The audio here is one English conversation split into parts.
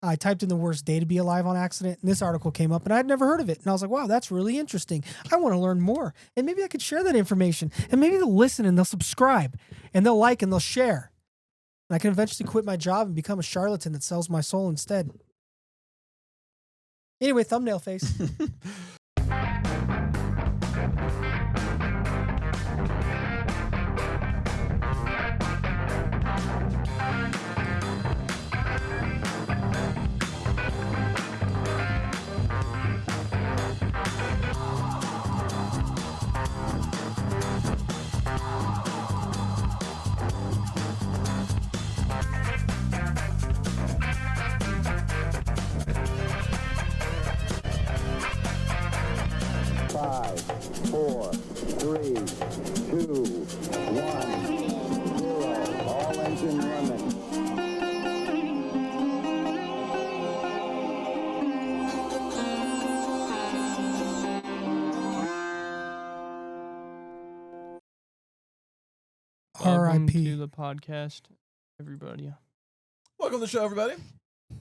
I typed in the worst day to be alive on accident, and this article came up, and I'd never heard of it. And I was like, wow, that's really interesting. I want to learn more. And maybe I could share that information. And maybe they'll listen and they'll subscribe and they'll like and they'll share. And I can eventually quit my job and become a charlatan that sells my soul instead. Anyway, thumbnail face. Five, four, three, two, one, zero. All engine running. Welcome R.I.P. to the podcast, everybody. Welcome to the show, everybody.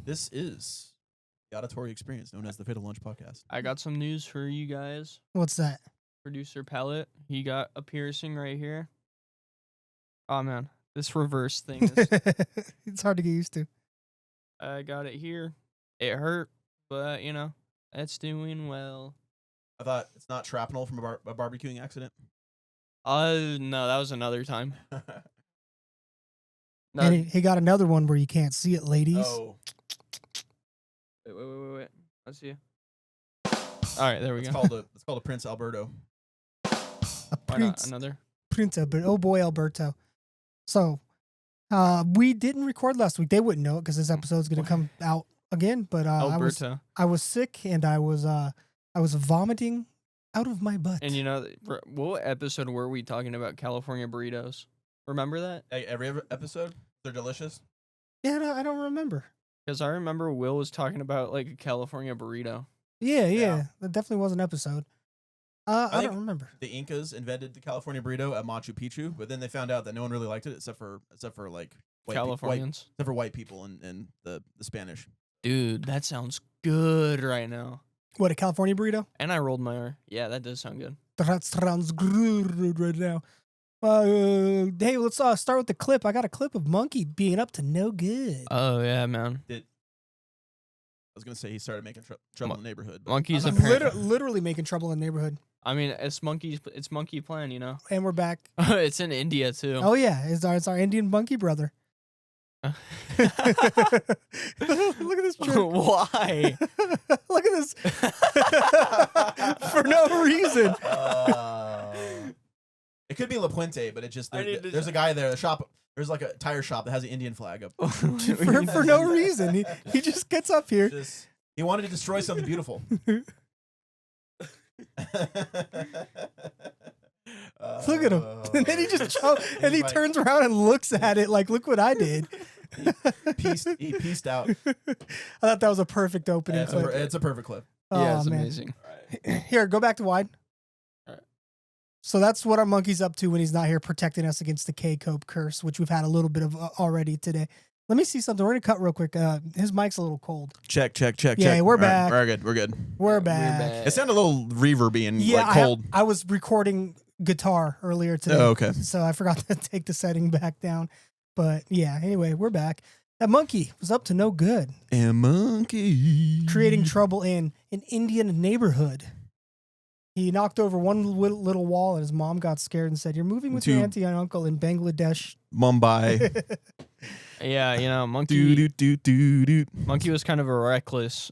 This is the auditory experience known as the Fatal Lunch Podcast. I got some news for you guys. What's that? Producer Pellet, he got a piercing right here. Oh man, this reverse thing is, It's hard to get used to. I got it here. It hurt, but you know, it's doing well. I thought it's not shrapnel from a barbecuing accident. No, that was another time. No, And he got another one where you can't see it, ladies. Oh, wait. Let's see. All right, there we it's go. called a Prince Alberto. A Why not Prince, another? Prince Alberto. Oh boy, Alberto. So, we didn't record last week. They wouldn't know it because this episode's going to come out again. But Alberto. I was sick and I was vomiting out of my butt. And you know, what episode were we talking about California burritos? Remember that? Every episode, they're delicious. Yeah, no, I don't remember. Because I remember Will was talking about like a California burrito. Yeah. That definitely was an episode. I think don't remember. The Incas invented the California burrito at Machu Picchu, but then they found out that no one really liked it except for like Californians. except for white people and the Spanish. Dude, that sounds good right now. What, a California burrito? And I rolled my R. Yeah, that does sound good. That sounds good right now. Hey, let's start with the clip. I got a clip of Monkey being up to no good. Oh, yeah, man. I was gonna say he started making trouble in the neighborhood. But Monkeys I'm apparently. literally making trouble in the neighborhood. I mean, it's monkey plan, you know? And we're back. It's in India, too. Oh, yeah. It's our Indian monkey brother. Look at this jerk. Why? Look at this. For no reason. It could be La Puente, but it just there's a guy there. The shop, there's like a tire shop that has an Indian flag up. for no reason. He just gets up here. He wanted to destroy something beautiful. Look at him. And then he just he turns around and looks at it like, look what I did. He pieced out. I thought that was a perfect opening clip. It's a perfect clip. Yeah, it's man. amazing. Here, go back to wide. All right. So that's what our monkey's up to when he's not here protecting us against the K-Cope curse, which we've had a little bit of already today. Let me see something. We're going to cut real quick. His mic's a little cold. Check. Yeah, we're back. We're good. We're back. It sounded a little reverby and Yeah, like cold. I was recording guitar earlier today. Oh, okay. So I forgot to take the setting back down. But yeah, anyway, we're back. That monkey was up to no good. A monkey. Creating trouble in an Indian neighborhood. He knocked over one little wall and his mom got scared and said, "You're moving with your auntie and uncle in Bangladesh." Mumbai. Yeah, you know, Monkey Do. Monkey was kind of a reckless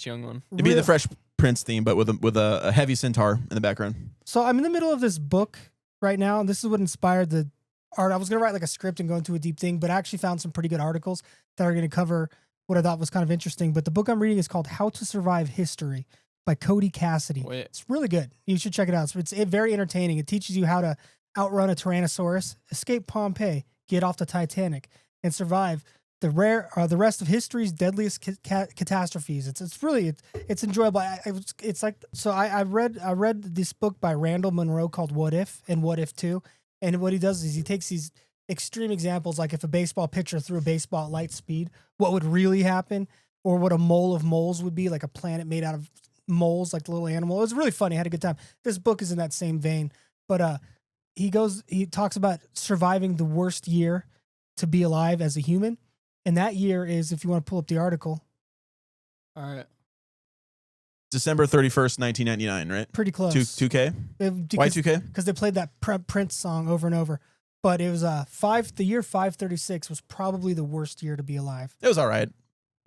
young one. It'd be the Fresh Prince theme, but with a heavy centaur in the background. So I'm in the middle of this book right now, and this is what inspired the art. I was going to write like a script and go into a deep thing, but I actually found some pretty good articles that are going to cover what I thought was kind of interesting. But the book I'm reading is called How to Survive History by Cody Cassidy. Wait. It's really good. You should check it out. It's very entertaining. It teaches you how to outrun a Tyrannosaurus, escape Pompeii, get off the Titanic, and survive the rest of history's deadliest catastrophes. It's enjoyable. I read this book by Randall Munroe called What If and What If 2. And what he does is he takes these extreme examples, like if a baseball pitcher threw a baseball at light speed, what would really happen? or what a mole of moles would be, like a planet made out of moles, like the little animal. It was really funny. I had a good time. This book is in that same vein, but he talks about surviving the worst year to be alive as a human, and that year is, if you want to pull up the article, All right. December 31st, 1999, right? pretty close. 2K? Why 2K? Because they played that Prince song over and over. But it was the year 536 was probably the worst year to be alive. It was all right.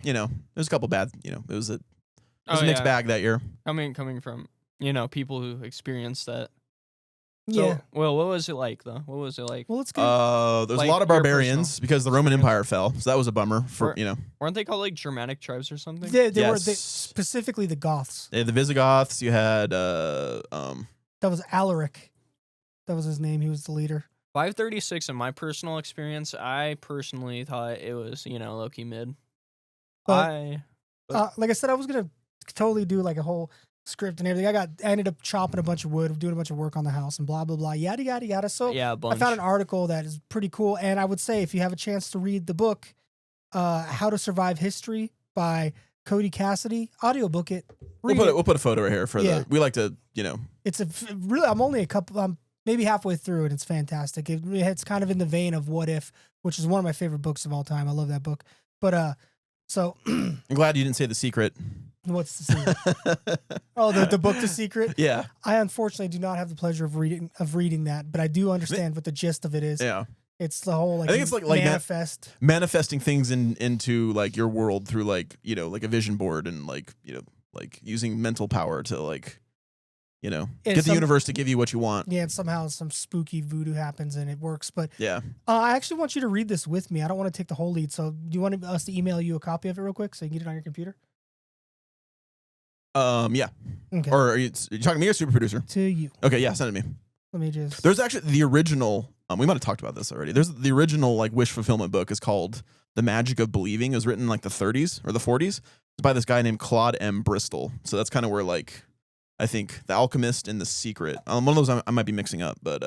You know, there's a couple bad, you know, it was a mixed bag that year. Coming from, people who experienced that. Yeah. So, well, what was it like though? What was it like? Well, it's good. There's Like a lot of your barbarians personal because the Roman experience? Empire fell. So that was a bummer for, Or- Weren't they called like Germanic tribes or something? They were Yes. specifically the Goths. They had the Visigoths. You had, That was Alaric. That was his name. He was the leader. 536 in my personal experience, I personally thought it was, low-key mid. But- Like I said, I was gonna totally do like a whole script and everything. I ended up chopping a bunch of wood, doing a bunch of work on the house, and blah blah blah, yada yada yada. So yeah, a bunch. I found an article that is pretty cool, and I would say if you have a chance to read the book, "How to Survive History" by Cody Cassidy, audiobook it. Read it. we'll put a photo right here for Yeah. we like to, It's really. I'm only maybe halfway through, and it's fantastic. It's kind of in the vein of What If, which is one of my favorite books of all time. I love that book. But so I'm glad you didn't say The Secret. what's the secret? Oh, the book, The Secret. Yeah. I unfortunately do not have the pleasure of reading that, but I do understand what the gist of it is. Yeah. It's the whole I think it's like manifest. Manifesting things into like your world through like, like a vision board and like, like using mental power to like, get the universe to give you what you want. Yeah, and somehow some spooky voodoo happens and it works. But Yeah. I actually want you to read this with me. I don't want to take the whole lead. So do you want us to email you a copy of it real quick so you can get it on your computer? Yeah. Okay. Or are you talking to me or super producer? To you. Okay, yeah, send it to me. Let me just. There's actually the original. We might have talked about this already. There's the original like wish fulfillment book is called The Magic of Believing. It was written in like the 30s or the 40s. It's by this guy named Claude M. Bristol. So that's kind of where like I think The Alchemist and The Secret. One of those I might be mixing up, but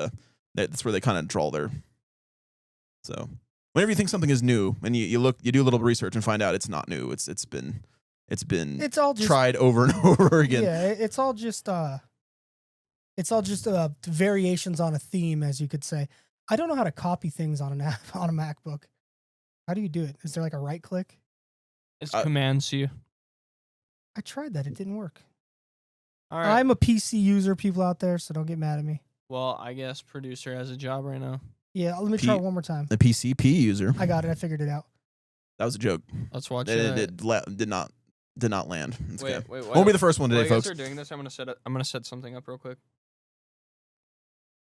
that's where they kind of draw their. So whenever you think something is new and you do a little research and find out it's not new. It's been It's all just tried over and over again. Yeah, it's all just variations on a theme, as you could say. I don't know how to copy things on an app on a MacBook. How do you do it? Is there like a right click? It's Command C. I tried that. It didn't work. All right. I'm a PC user, people out there, so don't get mad at me. Well, I guess producer has a job right now. Yeah, let me try it one more time. The PCP user. I got it. I figured it out. That was a joke. Let's watch It it. did not land. It's Wait, okay. wait, Won't be the first one While today, you guys folks. are doing this, I'm gonna set something up real quick.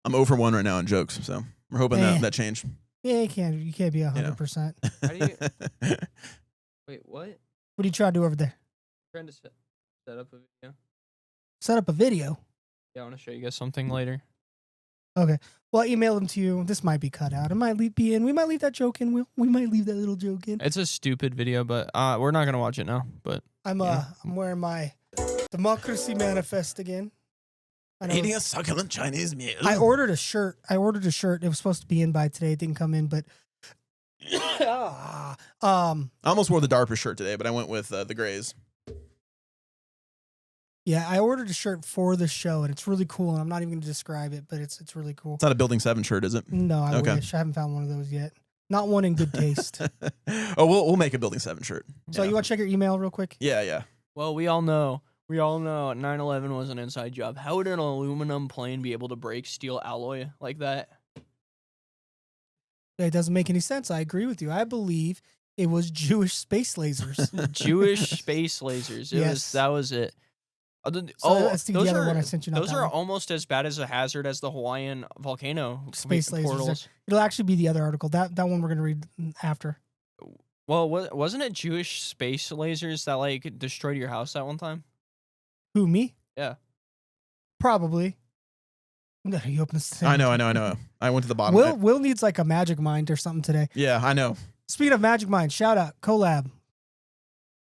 I'm 0 for 1 right now in jokes, so we're hoping that changed. Yeah, you can't be 100%. How do you? Wait, what? What are you trying to do over there? trying to set up a video. Set up a video. Yeah, I want to show you guys something later. Okay. Well, I email them to you. This might be cut out. It might be in. We might leave that joke in. We might leave that little joke in. It's a stupid video, but we're not gonna watch it now. But I'm wearing my Democracy Manifest again. I know. Eating a succulent Chinese meal. I ordered a shirt. It was supposed to be in by today. It didn't come in, but I almost wore the DARPA shirt today, but I went with the grays. yeah, I ordered a shirt for the show, and it's really cool. And I'm not even going to describe it, but it's really cool. It's not a Building 7 shirt, is it? No, I Okay. wish. I haven't found one of those yet. Not one in good taste. Oh, we'll make a Building 7 shirt. So Yeah. you want to check your email real quick? Yeah. well, we all know 9/11 was an inside job. How would an aluminum plane be able to break steel alloy like that? It doesn't make any sense. I agree with you. I believe it was Jewish space lasers. Jewish space lasers. Yes. That was it. That's the other one I sent you. Not Those that are one. almost as bad as a hazard as the Hawaiian volcano Space lasers. portals. It'll actually be the other article. That one we're going to read after. Well, wasn't it Jewish space lasers that like destroyed your house that one time? Who, me? Yeah. Probably. No, he opens the I know. I went to the bottom. Will needs like a magic mind or something today. Yeah, I know. Speaking of magic mind, shout out, collab.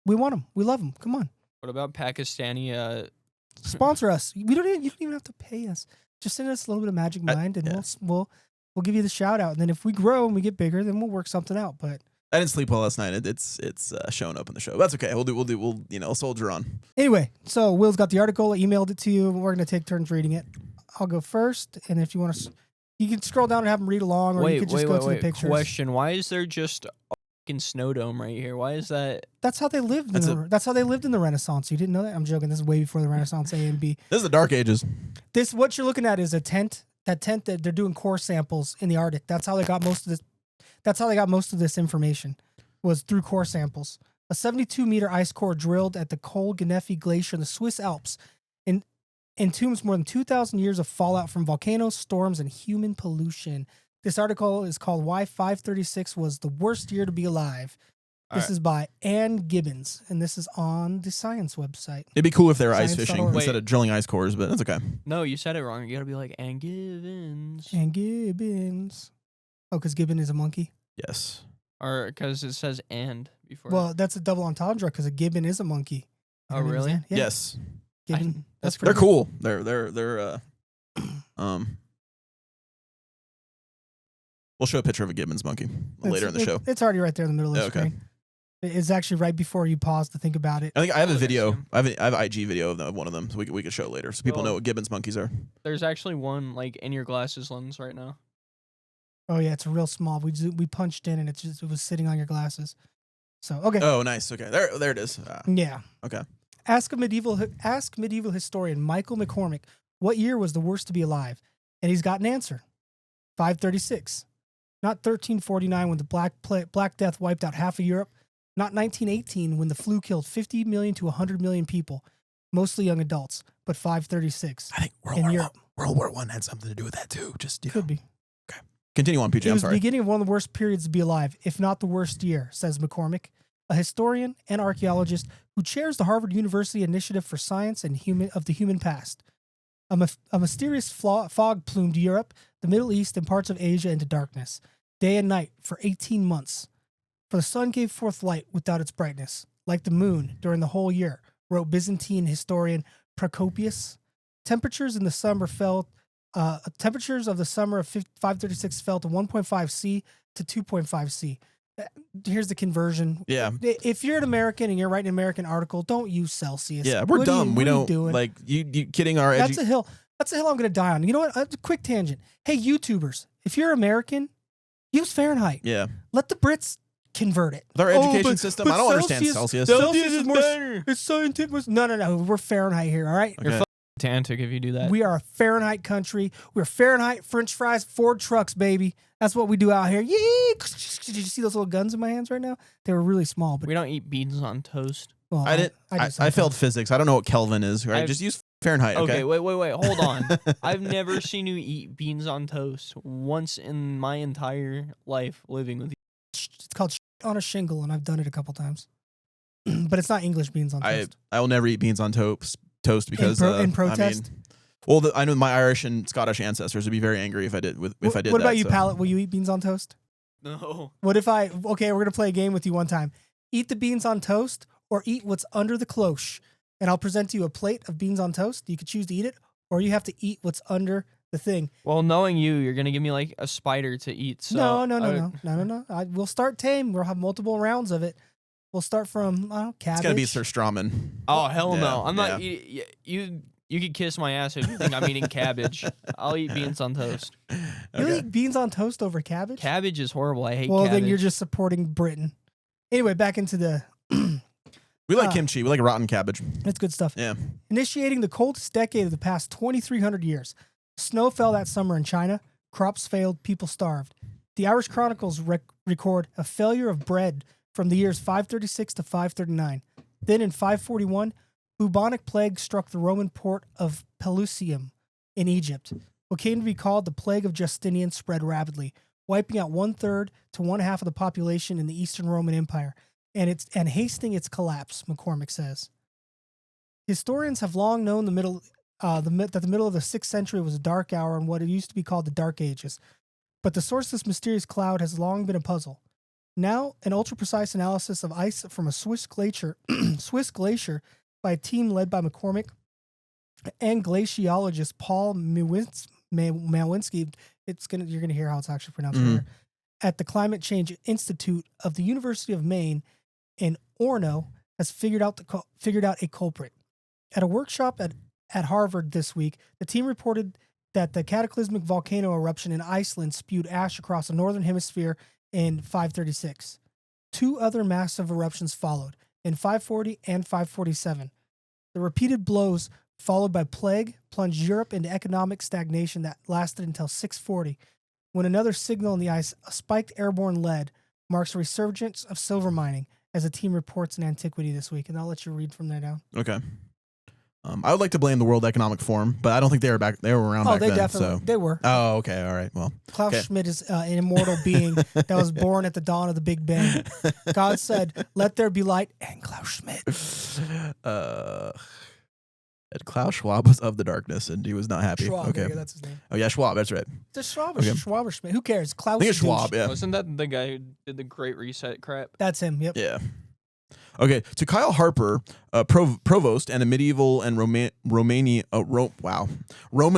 We want them. We love them. Come on. What about Pakistani? Sponsor us. You don't even have to pay us. Just send us a little bit of magic mind and yeah. we'll give you the shout out. And then if we grow and we get bigger, then we'll work something out. But I didn't sleep well last night. It's showing up in the show. That's okay. We'll soldier on. Anyway, so Will's got the article. I emailed it to you. We're going to take turns reading it. I'll go first, and if you want to, you can scroll down and have them read along, or you could just go to the pictures. Question: why is there just a fucking snow dome right here? Why is that? That's how they lived. That's how they lived in the Renaissance. You didn't know that? I'm joking. This is way before the Renaissance. A and B. This is the Dark Ages. This what you're looking at is a tent. That tent that they're doing core samples in the Arctic. That's how they got most of this. That's how they got most of this information. Was through core samples. A 72-meter ice core drilled at the Kolgenefi Glacier in the Swiss Alps entombs more than 2,000 years of fallout from volcanoes, storms, and human pollution. This article is called Why 536 Was the Worst Year to Be Alive. This is by Ann Gibbons, and this is on the science website. It'd be cool if they were ice Science.org. fishing instead of drilling ice cores, but that's okay. No, you said it wrong. You gotta be like Ann Gibbons, Ann Gibbons. Oh, because Gibbon is a monkey? Yes. or because it says "and" before. Well, that's a double entendre because a gibbon is a monkey. Oh, Her name is really? Ann. Yeah. Yes. Gibbon. That's They're pretty cool. They're we'll show a picture of a Gibbons monkey later in the show. It's already right there in the middle of the Okay. screen. It's actually right before you pause to think about it. I think I have a Oh, video. yes, I have an IG video of one of them, so we could show it later, so people Oh. know what Gibbons monkeys are. There's actually one like in your glasses lens right now. Oh yeah, it's real small. We punched in and it was sitting on your glasses. So okay. Oh, nice. Okay, there it is. Yeah. Okay. Ask medieval historian Michael McCormick what year was the worst to be alive, and he's got an answer. 536. Not 1349 when the Black Death wiped out half of Europe. Not 1918 when the flu killed 50 million to 100 million people, mostly young adults, but 536. I think World War I had something to do with that too. Just Could be. Continue on, PJ. It I'm was the sorry. beginning of one of the worst periods to be alive, if not the worst year, says McCormick, a historian and archaeologist who chairs the Harvard University Initiative for Science and of the Human Past. A mysterious fog plumed Europe, the Middle East, and parts of Asia into darkness, day and night for 18 months. For the sun gave forth light without its brightness, like the moon during the whole year, wrote Byzantine historian Procopius. Temperatures of the summer of 536 fell to 1.5 C to 2.5 C. Here's the conversion. Yeah. If you're an American and you're writing an American article, don't use Celsius. Yeah, we're dumb. We don't doing? like you kidding our That's a hill. That's a hill I'm going to die on. You know what? A quick tangent. Hey, YouTubers, if you're American, use Fahrenheit. Yeah. Let the Brits convert it. With our education but- system, but I don't understand Celsius. Celsius is more. It's scientific. No. We're Fahrenheit here. All right. Okay. You're Tantic if you do that. We are a Fahrenheit country. We're Fahrenheit, French fries, Ford trucks, baby. That's what we do out here. Yee! Did you see those little guns in my hands right now? They were really small, but We don't eat beans on toast. well, I didn't. do I sometimes. failed physics. I don't know what Kelvin is. Right? I've- Just use Fahrenheit. Okay. Okay, wait. Hold on. I've never seen you eat beans on toast once in my entire life living with you. It's called on a shingle, and I've done it a couple times. But it's not English beans on toast. I will never eat beans on toast because in protest? I know my Irish and Scottish ancestors would be very angry if I did. If I did. What that, about you, so. Pallet? Will you eat beans on toast? No. What if okay, we're going to play a game with you one time. Eat the beans on toast or eat what's under the cloche. And I'll present to you a plate of beans on toast. You could choose to eat it, or you have to eat what's under the thing. Well, knowing you're gonna give me like a spider to eat. So No. We'll start tame. We'll have multiple rounds of it. We'll start from cabbage. It's gonna be Sir Strawman. Oh hell Yeah, no! I'm not. yeah. You could kiss my ass if you think I'm eating cabbage. I'll eat beans on toast. You'll eat beans on toast over cabbage? Cabbage is horrible. I hate Well, cabbage. then you're just supporting Britain. Anyway, back into the. We like kimchi. We like rotten cabbage. That's good stuff. Yeah. Initiating the coldest decade of the past 2,300 years. Snow fell that summer in China. Crops failed. People starved. The Irish Chronicles record a failure of bread from the years 536 to 539. Then in 541, bubonic plague struck the Roman port of Pelusium in Egypt. What came to be called the Plague of Justinian spread rapidly, wiping out 1/3 to 1/2 of the population in the Eastern Roman Empire, and hastening its collapse, McCormick says. Historians have long known that the middle of the 6th century was a dark hour in what it used to be called the Dark Ages. But the source of this mysterious cloud has long been a puzzle. Now, an ultra-precise analysis of ice from a Swiss glacier by a team led by McCormick and glaciologist Paul Mawinski, you're gonna hear how it's actually pronounced Mhm. here, at the Climate Change Institute of the University of Maine in Orono has figured out a culprit. At a workshop at Harvard this week, the team reported that the cataclysmic volcano eruption in Iceland spewed ash across the northern hemisphere in 536. 2 other massive eruptions followed in 540 and 547. The repeated blows, followed by plague, plunged Europe into economic stagnation that lasted until 640, when another signal in the ice, a spiked airborne lead, marks a resurgence of silver mining, as the team reports in Antiquity this week. And I'll let you read from there down. Okay. I would like to blame the World Economic Forum, but I don't think they were around back they then. definitely So. they were. Oh, okay. All right. Well, Klaus okay. Schmidt is an immortal being that was born at the dawn of the Big Bang. God said, "Let there be light," and Klaus Schmidt. Klaus Schwab was of the darkness, and he was not happy. Schwab, okay. yeah, that's his name. Oh yeah, Schwab. That's right. It's Schwab or Okay. Schwab or Schmidt. Who cares? Klaus. I think it's douche. Schwab. Yeah. Wasn't that the guy who did the Great Reset crap? That's him. Yep. Yeah. Okay, to Kyle Harper, provost and a medieval and Roman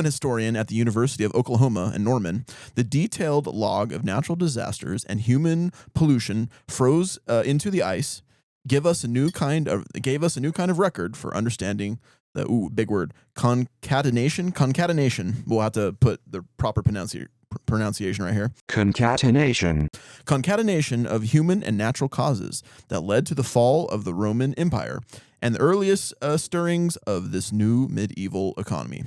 historian at the University of Oklahoma in Norman, the detailed log of natural disasters and human pollution froze into the ice gave us a new kind of record for understanding the big word concatenation. We'll have to put the proper pronunciation right here. Concatenation Of human and natural causes that led to the fall of the Roman Empire and the earliest stirrings of this new medieval economy.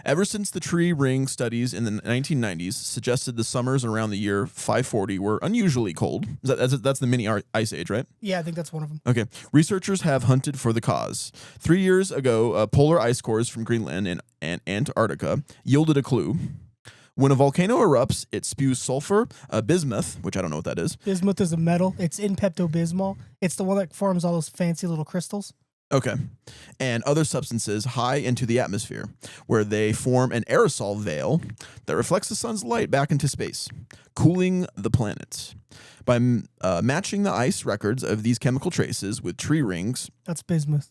Ever since the tree ring studies in the 1990s suggested the summers around the year 540 were unusually cold. That's the mini ice age, right? Yeah, I think that's one of them. Okay. Researchers have hunted for the cause. 3 years ago, polar ice cores from Greenland and Antarctica yielded a clue. When a volcano erupts, it spews sulfur, bismuth, which I don't know what that is. Bismuth is a metal. It's in Pepto-Bismol. It's the one that forms all those fancy little crystals. Okay. And other substances high into the atmosphere, where they form an aerosol veil that reflects the sun's light back into space, cooling the planets. By matching the ice records of these chemical traces with tree rings. That's bismuth.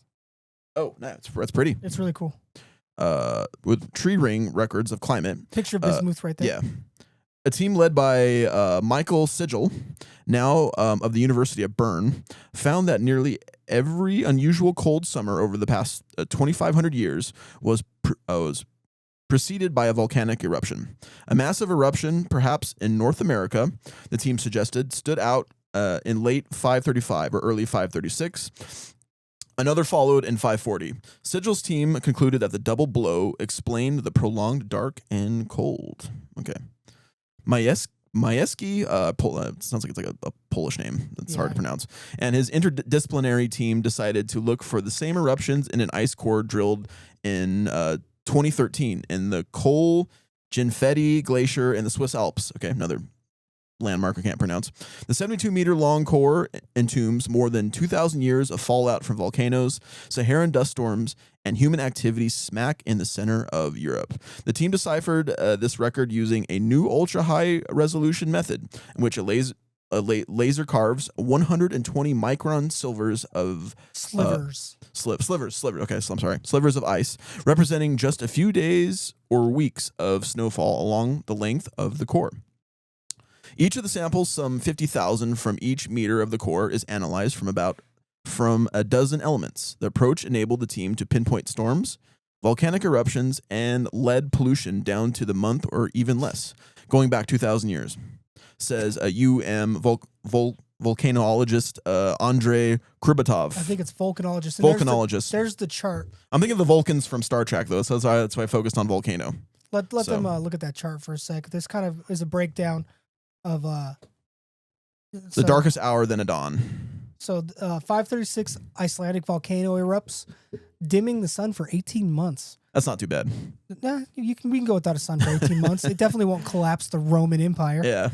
Oh, that's pretty. It's really cool. With tree ring records of climate. Picture of bismuth right there. Yeah. A team led by Michael Sigel, now of the University of Bern, found that nearly every unusual cold summer over the past 2,500 years was preceded by a volcanic eruption. A massive eruption, perhaps in North America, the team suggested, stood out in late 535 or early 536. Another followed in 540. Sigel's team concluded that the double blow explained the prolonged dark and cold. Okay. Majewski, sounds like it's like a Polish name. It's hard to pronounce. And his interdisciplinary team decided to look for the same eruptions in an ice core drilled in 2013 in the Col Ginfetti Glacier in the Swiss Alps. Okay, another landmark I can't pronounce. The 72-meter long core entombs more than 2,000 years of fallout from volcanoes, Saharan dust storms, and human activity smack in the center of Europe. The team deciphered this record using a new ultra-high resolution method in which a laser carves 120 micron slivers of Slivers. slivers. Okay, so I'm sorry. Slivers of ice, representing just a few days or weeks of snowfall along the length of the core. Each of the samples, some 50,000 from each meter of the core, is analyzed from a dozen elements. The approach enabled the team to pinpoint storms, volcanic eruptions, and lead pollution down to the month or even less, going back 2,000 years, says a volcanologist Andrei Krybatov. I think it's volcanologist. And Volcanologist. There's the chart. I'm thinking of the Vulcans from Star Trek, though, so that's why I focused on volcano. Let them look at that chart for a sec. This kind of is a breakdown of The darkest hour than a dawn. So 536 Icelandic volcano erupts, dimming the sun for 18 months. That's not too bad. Nah, we can go without a sun for 18 months. It definitely won't collapse the Roman Empire. Yeah.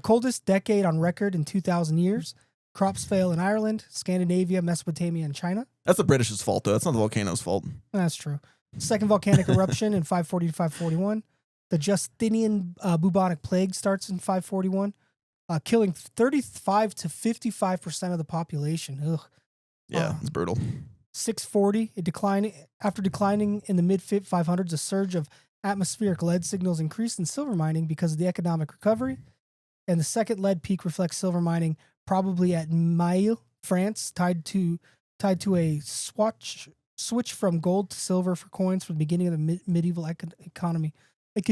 Coldest decade on record in 2,000 years. Crops fail in Ireland, Scandinavia, Mesopotamia, and China. That's the British's fault, though. That's not the volcano's fault. That's true. Second volcanic eruption in 540 to 541. The Justinian bubonic plague starts in 541, killing 35 to 55% of the population. Ugh. Yeah, it's brutal. 640, after declining in the mid-500s, a surge of atmospheric lead signals increased in silver mining because of the economic recovery. And the second lead peak reflects silver mining, probably at Maille, France, tied to a switch from gold to silver for coins from the beginning of the medieval economy. But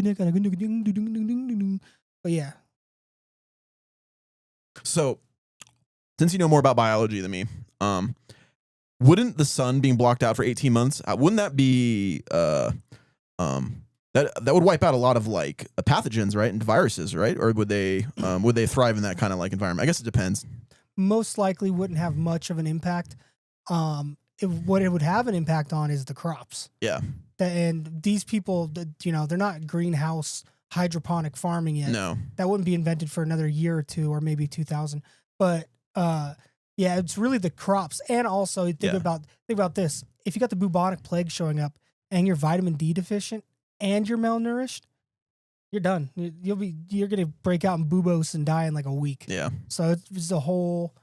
yeah, So, since you know more about biology than me, wouldn't the sun being blocked out for 18 months, wouldn't that be that would wipe out a lot of like pathogens, right, and viruses, right? Or would they thrive in that kind of like environment? I guess it depends. most likely wouldn't have much of an impact. What it would have an impact on is the crops. Yeah. And these people, they're not greenhouse hydroponic farming yet. No. That wouldn't be invented for another year or two, or maybe 2000. But yeah, it's really the crops. And also think about this: if you got the bubonic plague showing up and you're vitamin D deficient and you're malnourished, you're done. You're gonna break out in buboes and die in like a week. Yeah. So it's a whole,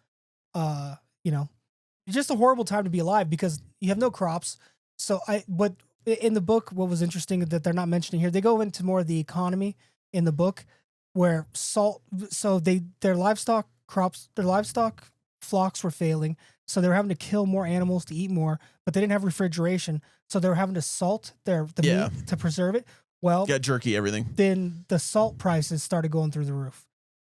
it's just a horrible time to be alive because you have no crops. So but in the book, what was interesting that they're not mentioning here, they go into more of the economy in the book where salt. So their livestock flocks were failing. So they were having to kill more animals to eat more, but they didn't have refrigeration. So they were having to salt the meat to preserve it. Well, Get jerky, everything. then the salt prices started going through the roof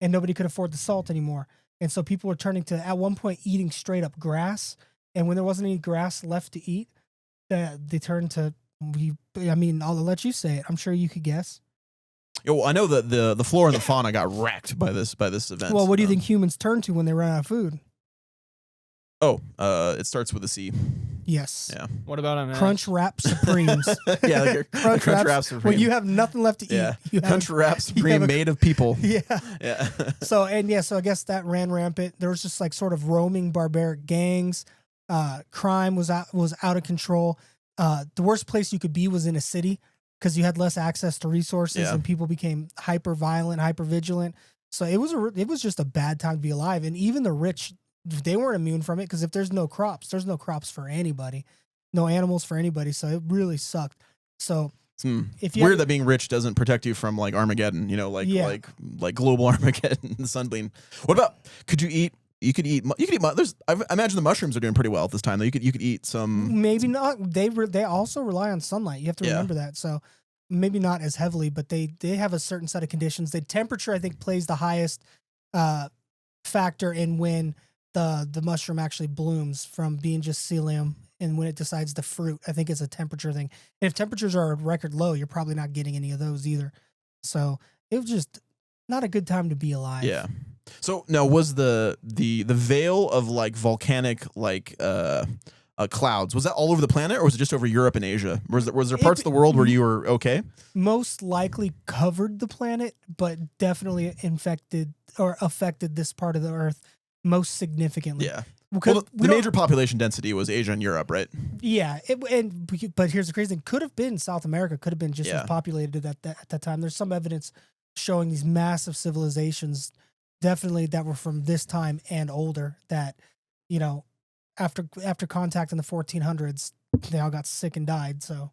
and nobody could afford the salt anymore. And so people were turning to, at one point, eating straight up grass. And when there wasn't any grass left to eat, they turned to, I'll let you say it. I'm sure you could guess. Well, I know that the flora and the fauna got wrecked by this event. Well, what do you think humans turn to when they run out of food? It starts with a C. Yes. Yeah. What about M&Ms? Crunch Wrap Supremes. Yeah, like Crunch Wrap Supreme. When you have nothing left to eat. Yeah. You have, Crunch Wrap Supreme made of people. Yeah. Yeah. So I guess that ran rampant. There was just like sort of roaming barbaric gangs. Crime was out of control. The worst place you could be was in a city because you had less access to resources and people became hyper violent, hyper vigilant. So it was just a bad time to be alive. And even the rich, they weren't immune from it because if there's no crops for anybody, no animals for anybody. So it really sucked. So if you weird that being rich doesn't protect you from like Armageddon, like global Armageddon, the sunbeam. What about you could eat. I imagine the mushrooms are doing pretty well at this time. Though you could eat some. Maybe not. They also rely on sunlight. You have to remember that. So maybe not as heavily, but they have a certain set of conditions. The temperature, I think, plays the highest factor in when the mushroom actually blooms from being just psyllium, and when it decides to fruit. I think it's a temperature thing. And if temperatures are record low, you're probably not getting any of those either. So it was just not a good time to be alive. Yeah. So now, was the veil of like volcanic clouds, was that all over the planet, or was it just over Europe and Asia? Was there parts of the world where you were okay? Most likely covered the planet, but definitely affected this part of the Earth most significantly. Yeah. Well, the major population density was Asia and Europe, right? Yeah. But here's the crazy thing: could have been South America, could have been just as populated at that time. There's some evidence showing these massive civilizations, definitely that were from this time and older, that, after contact in the 1400s, they all got sick and died. So,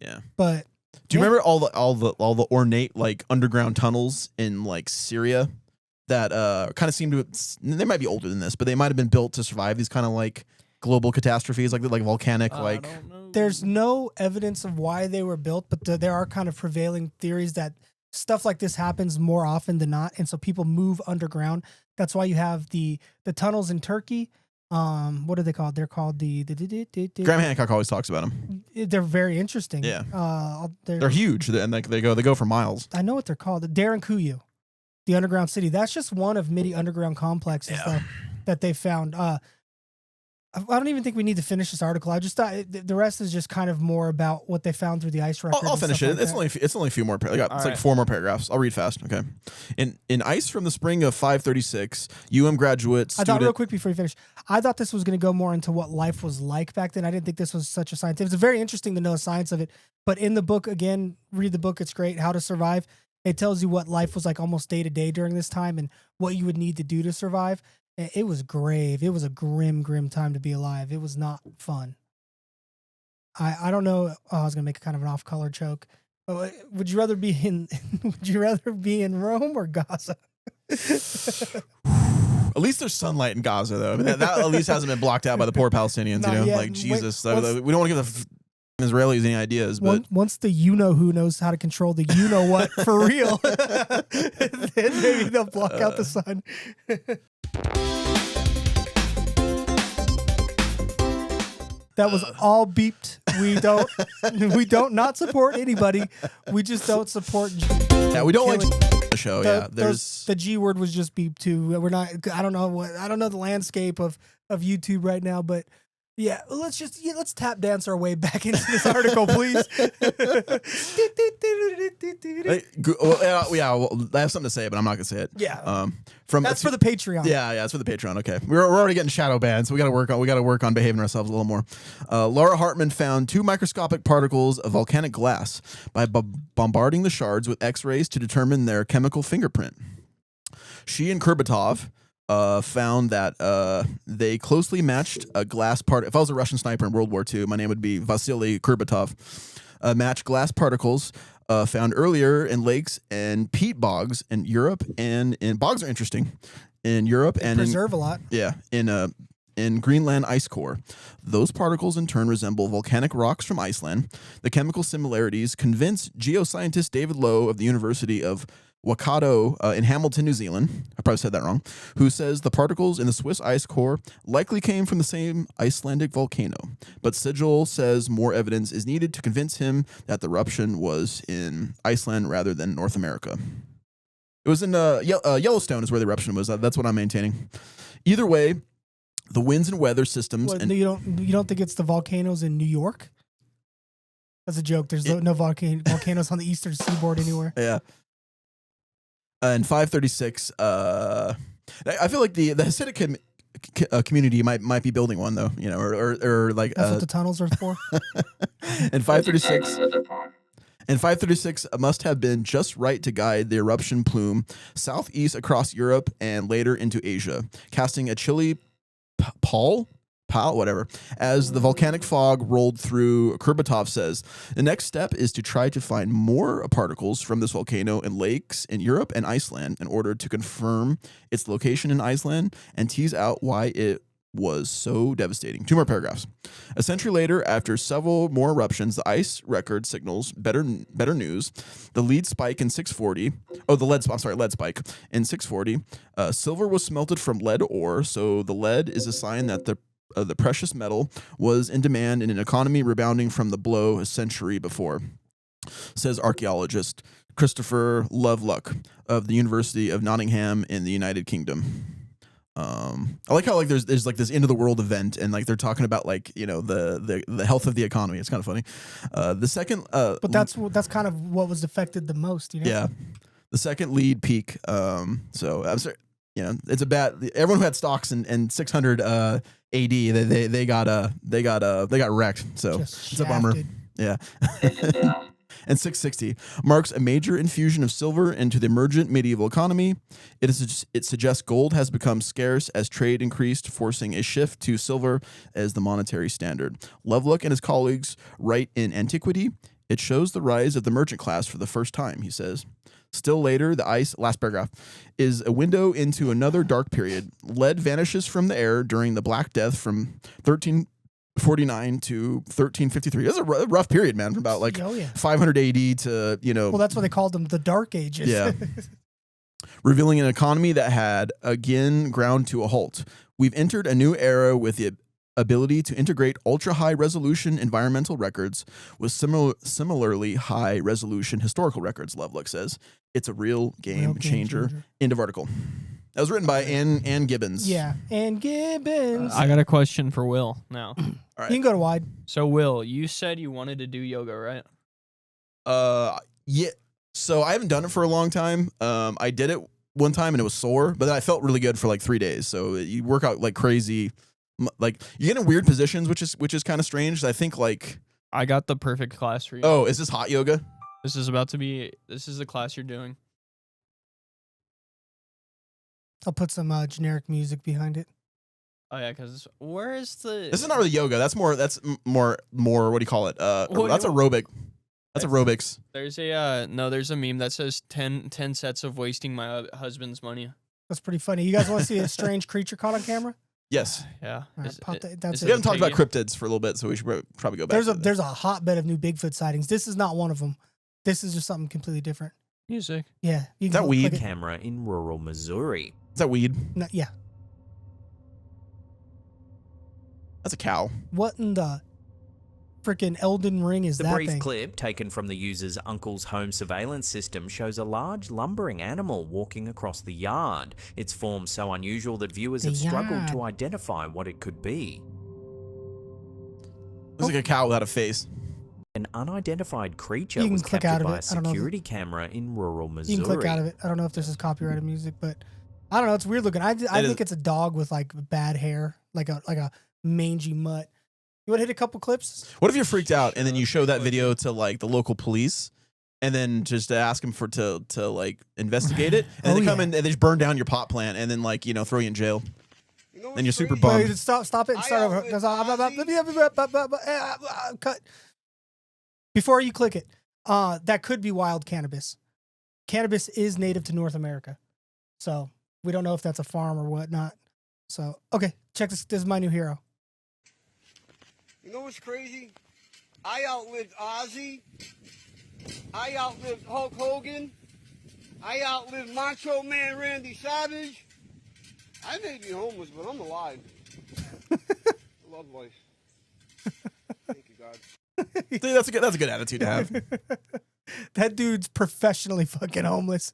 yeah. But do you remember all the ornate like underground tunnels in like Syria that kind of seem to, they might be older than this, but they might have been built to survive these kind of like global catastrophes, like volcanic like. There's no evidence of why they were built, but there are kind of prevailing theories that stuff like this happens more often than not, and so people move underground. That's why you have the tunnels in Turkey. What are they called? They're called the Graham Hancock always talks about them. They're very interesting. Yeah. They're huge, and they go for miles. I know what they're called. The Derinkuyu, the underground city. That's just one of many underground complexes that they found. I don't even think we need to finish this article. I just thought the rest is just kind of more about what they found through the ice record. I'll finish it. Like it's only a few more. It's like 4 more paragraphs. I'll read fast. Okay. In ice from the spring of 536, graduate student. I thought real quick before you finish. I thought this was going to go more into what life was like back then. I didn't think this was such a science. It was very interesting to know the science of it. But in the book, again, read the book. It's great. How to Survive. It tells you what life was like almost day to day during this time and what you would need to do to survive. It was grave. It was a grim time to be alive. It was not fun. I don't know. I was gonna make kind of an off-color joke. Would you rather be in Rome or Gaza? At least there's sunlight in Gaza, though. I mean, that at least hasn't been blocked out by the poor Palestinians. Not You know, yet. like Wait, Jesus. once- We don't want to give the Israelis any ideas, but Once the you-know-who knows how to control the you-know-what for real, then maybe they'll block out the sun. That was all beeped. We don't not support anybody. We just don't support. yeah, we don't like killing- the show. Yeah, there's the G word was just beeped too. We're not. I don't know the landscape of YouTube right now, but yeah, let's tap dance our way back into this article, please. well, I have something to say, but I'm not gonna say it. Yeah. From That's for the Patreon. Yeah, it's for the Patreon. Okay, we're already getting shadow banned, so we got to work on behaving ourselves a little more. Laura Hartman found 2 microscopic particles of volcanic glass by bombarding the shards with X-rays to determine their chemical fingerprint. She and Kurbatov found that they closely matched a glass part. If I was a Russian sniper in World War II, my name would be Vasily Kurbatov. Matched glass particles found earlier in lakes and peat bogs in Europe, and in bogs are interesting in Europe and Preserve a lot. in Greenland ice core. Those particles in turn resemble volcanic rocks from Iceland. The chemical similarities convince geoscientist David Lowe of the University of Waikato in Hamilton, New Zealand, I probably said that wrong, who says the particles in the Swiss ice core likely came from the same Icelandic volcano. But Sigil says more evidence is needed to convince him that the eruption was in Iceland rather than North America. It was in Yellowstone is where the eruption was. That's what I'm maintaining. Either way, the winds and weather systems... What, and you don't think it's the volcanoes in New York? That's a joke. There's no volcanoes on the eastern seaboard anywhere. Yeah. In 536, I feel like the Hasidic community might be building one though, you know, or like That's what the tunnels are for. in 536 must have been just right to guide the eruption plume southeast across Europe and later into Asia, casting a chilly pall, whatever, as the volcanic fog rolled through. Kurbatov says the next step is to try to find more particles from this volcano in lakes in Europe and Iceland in order to confirm its location in Iceland and tease out why it was so devastating. 2 more paragraphs. A century later, after several more eruptions, the ice record signals better news. The lead spike in 640. Oh, lead spike in 640. Silver was smelted from lead ore, so the lead is a sign that the precious metal was in demand in an economy rebounding from the blow a century before, says archaeologist Christopher Lovelock of the University of Nottingham in the United Kingdom. I like how like there's like this end of the world event and like they're talking about like, you know, the health of the economy. It's kind of funny. The second, But that's kind of what was affected the most. You know? Yeah, the second lead peak. So I'm sorry. You know, it's a bad. Everyone who had stocks in 600 AD, they got wrecked. So Just it's a bummer. shafted. Yeah. And 660 marks a major infusion of silver into the emergent medieval economy. It suggests gold has become scarce as trade increased, forcing a shift to silver as the monetary standard. Lovelock and his colleagues write in Antiquity, it shows the rise of the merchant class for the first time, he says. Still later, the ice, last paragraph, is a window into another dark period. Lead vanishes from the air during the Black Death from 1349 to 1353. That's a rough period, man, from about like 500 AD to, you know. Well, that's why they called them the Dark Ages. Yeah. Revealing an economy that had again ground to a halt. We've entered a new era with the ability to integrate ultra-high resolution environmental records with similarly high resolution historical records, Lovelock says. It's a real game changer. End of article. That was written by Ann Gibbons. Yeah, Ann Gibbons. I got a question for Will now. All right. You can go to wide. So, Will, you said you wanted to do yoga, right? Yeah. So I haven't done it for a long time. I did it one time and it was sore, but then I felt really good for like 3 days. So you work out like crazy. Like you get in weird positions, which is kind of strange. I think like I got the perfect class for you. Oh, is this hot yoga? This is the class you're doing. I'll put some generic music behind it. Oh yeah, because where is the? This is not really yoga. That's more. What do you call it? That's aerobic. That's aerobics. There's a there's a meme that says 10 sets of wasting my husband's money. That's pretty funny. You guys want to see a strange creature caught on camera? Yes. Yeah. All right, Is pop it- that. That's is We it. haven't talked about Piggy? cryptids for a little bit, so we should probably go back. There's a hotbed of new Bigfoot sightings. This is not one of them. This is just something completely different. Music. Yeah. You Is that can weed? click it. Camera in rural Missouri. Is that weed? No, yeah. That's a cow. What in the freaking Elden Ring is The that brief thing? clip, taken from the user's uncle's home surveillance system, shows a large lumbering animal walking across the yard. Its form so unusual that viewers The have struggled to yard. identify what it could be. Looks like a cow without a face. An unidentified creature You can was click captured out of by a it. I don't know if security camera in rural Missouri. You can click out of it. I don't know if this is copyrighted music, but I don't know. It's weird looking. I think it's a dog with like bad hair, like a mangy mutt. You want to hit a couple clips? What if you're freaked out and then you show that video to like the local police and then just to ask them to like investigate it and Oh, they come yeah. in and they just burn down your pot plant and then like throw you in jail. Then you're super Wait, bummed. stop it and start over. Cut. Before you click it, that could be wild cannabis. Cannabis is native to North America, so we don't know if that's a farm or whatnot. So okay, check this. This is my new hero. You know what's crazy? I outlived Ozzy. I outlived Hulk Hogan. I outlived Macho Man Randy Savage. I may be homeless, but I'm alive. I love life. Thank you, God. Dude, that's a good attitude to have. That dude's professionally fucking homeless.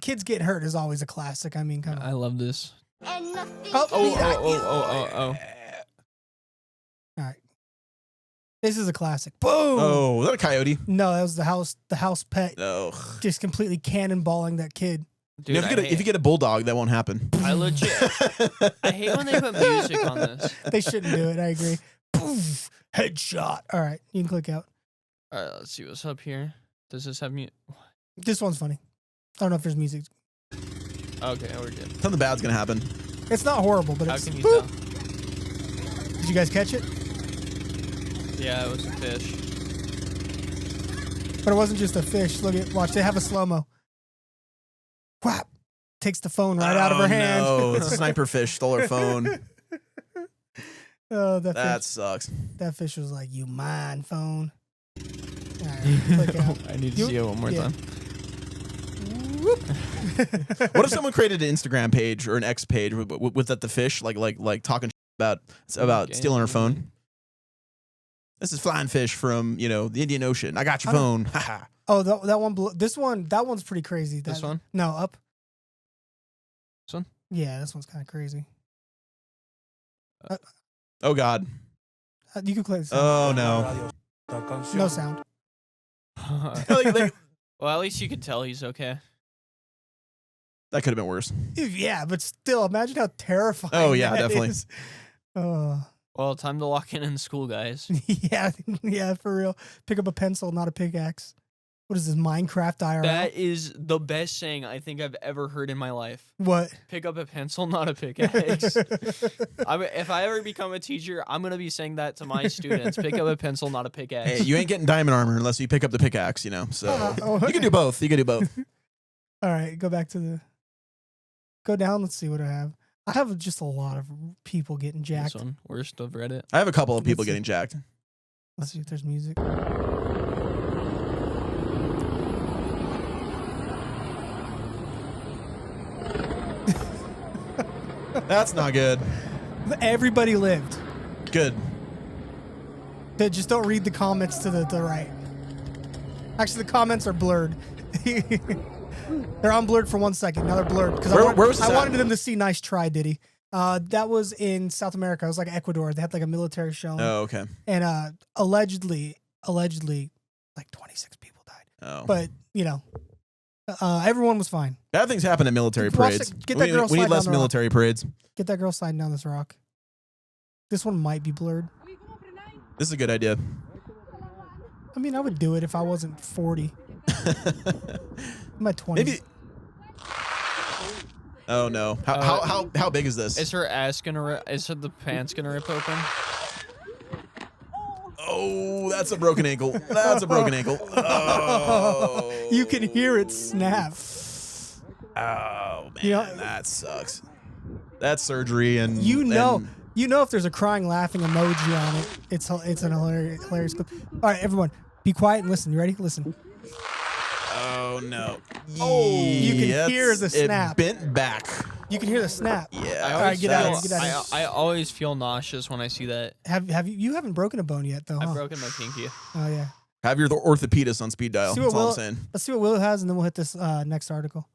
Kids get hurt is always a classic. I mean, come I on. love this. Oh, Oh. All right. This is a classic. Boom. Oh, is that a coyote? No, that was the house pet No. just completely cannonballing that kid. Dude, If you get a bulldog, that won't happen. I legit. I hate when they put music on this. They shouldn't do it. I agree. Poof, headshot. All right, you can click out. All right, let's see what's up here. Does this have me? This one's funny. I don't know if there's music. Okay, we're good. Something bad's gonna happen. It's not horrible, but How it's. can you boop. tell? Did you guys catch it? Yeah, it was a fish. But it wasn't just a fish. Look at, watch. They have a slow mo. Whap! Takes the phone right out of her hand. No, it's a sniper fish stole her phone. Oh, That sucks. that fish was like, "You mine, phone." All right, click out. I need to You- see it one more yeah. time. What if someone created an Instagram page or an X page with that the fish like talking about stealing her phone? This is flying fish from the Indian Ocean. I got your I phone. Haha. Oh, that one. That one's pretty crazy. This That- one? No, up. This one? Yeah, this one's kind of crazy. Oh God. You can click. Oh no. No sound. Well, at least you could tell he's okay. That could have been worse. Yeah, but still, imagine how terrifying. Oh, yeah, that definitely. is. Oh, Well, time to lock in school, guys. yeah, for real. Pick up a pencil, not a pickaxe. What is this, Minecraft IRL? That is the best saying I think I've ever heard in my life. What? Pick up a pencil, not a pickaxe. If I ever become a teacher, I'm going to be saying that to my students. Pick up a pencil, not a pickaxe. Hey, you ain't getting diamond armor unless you pick up the pickaxe. So Oh, you can do both. You can do both. All right, go down. Let's see what I have. I have just a lot of people getting This jacked. one, worst of Reddit. I have a couple of people Let's see. getting jacked. Let's see if there's music. That's not good. Everybody lived. Good. Just don't read the comments to the right. Actually, the comments are blurred. They're unblurred for 1 second. Now they're blurred because Where was this I at? wanted them to see "Nice try, Diddy." That was in South America. It was like Ecuador. They had like a military show, Oh, okay. and allegedly, like 26 people died. Oh. But everyone was fine. Bad things happen at military Watch parades. that- get that girl we need slide less down the rock. military parades. Get that girl sliding down this rock. This one might be blurred. This is a good idea. I mean, I would do it if I wasn't 40. I'm at 20. Maybe. Oh no! How big is this? Is her ass gonna rip? Is the pants gonna rip open? Oh, that's a broken ankle. That's a broken ankle. Oh. You can hear it snap. Oh man, You know- that sucks. That's surgery, and You know, and- if there's a crying, laughing emoji on it, it's an hilarious clip. All right, everyone, be quiet and listen. You ready? Listen. oh no. You can Yeah, hear the snap. It bent back. You can hear the snap. Yeah. All right, get out of here. Get out of here. I always feel nauseous when I see that. Have you haven't broken a bone yet though? I've Huh? broken my pinky. Oh yeah. Have your orthopedist on speed dial. See That's what all Will- I'm saying. Let's see what Will has, and then we'll hit this next article.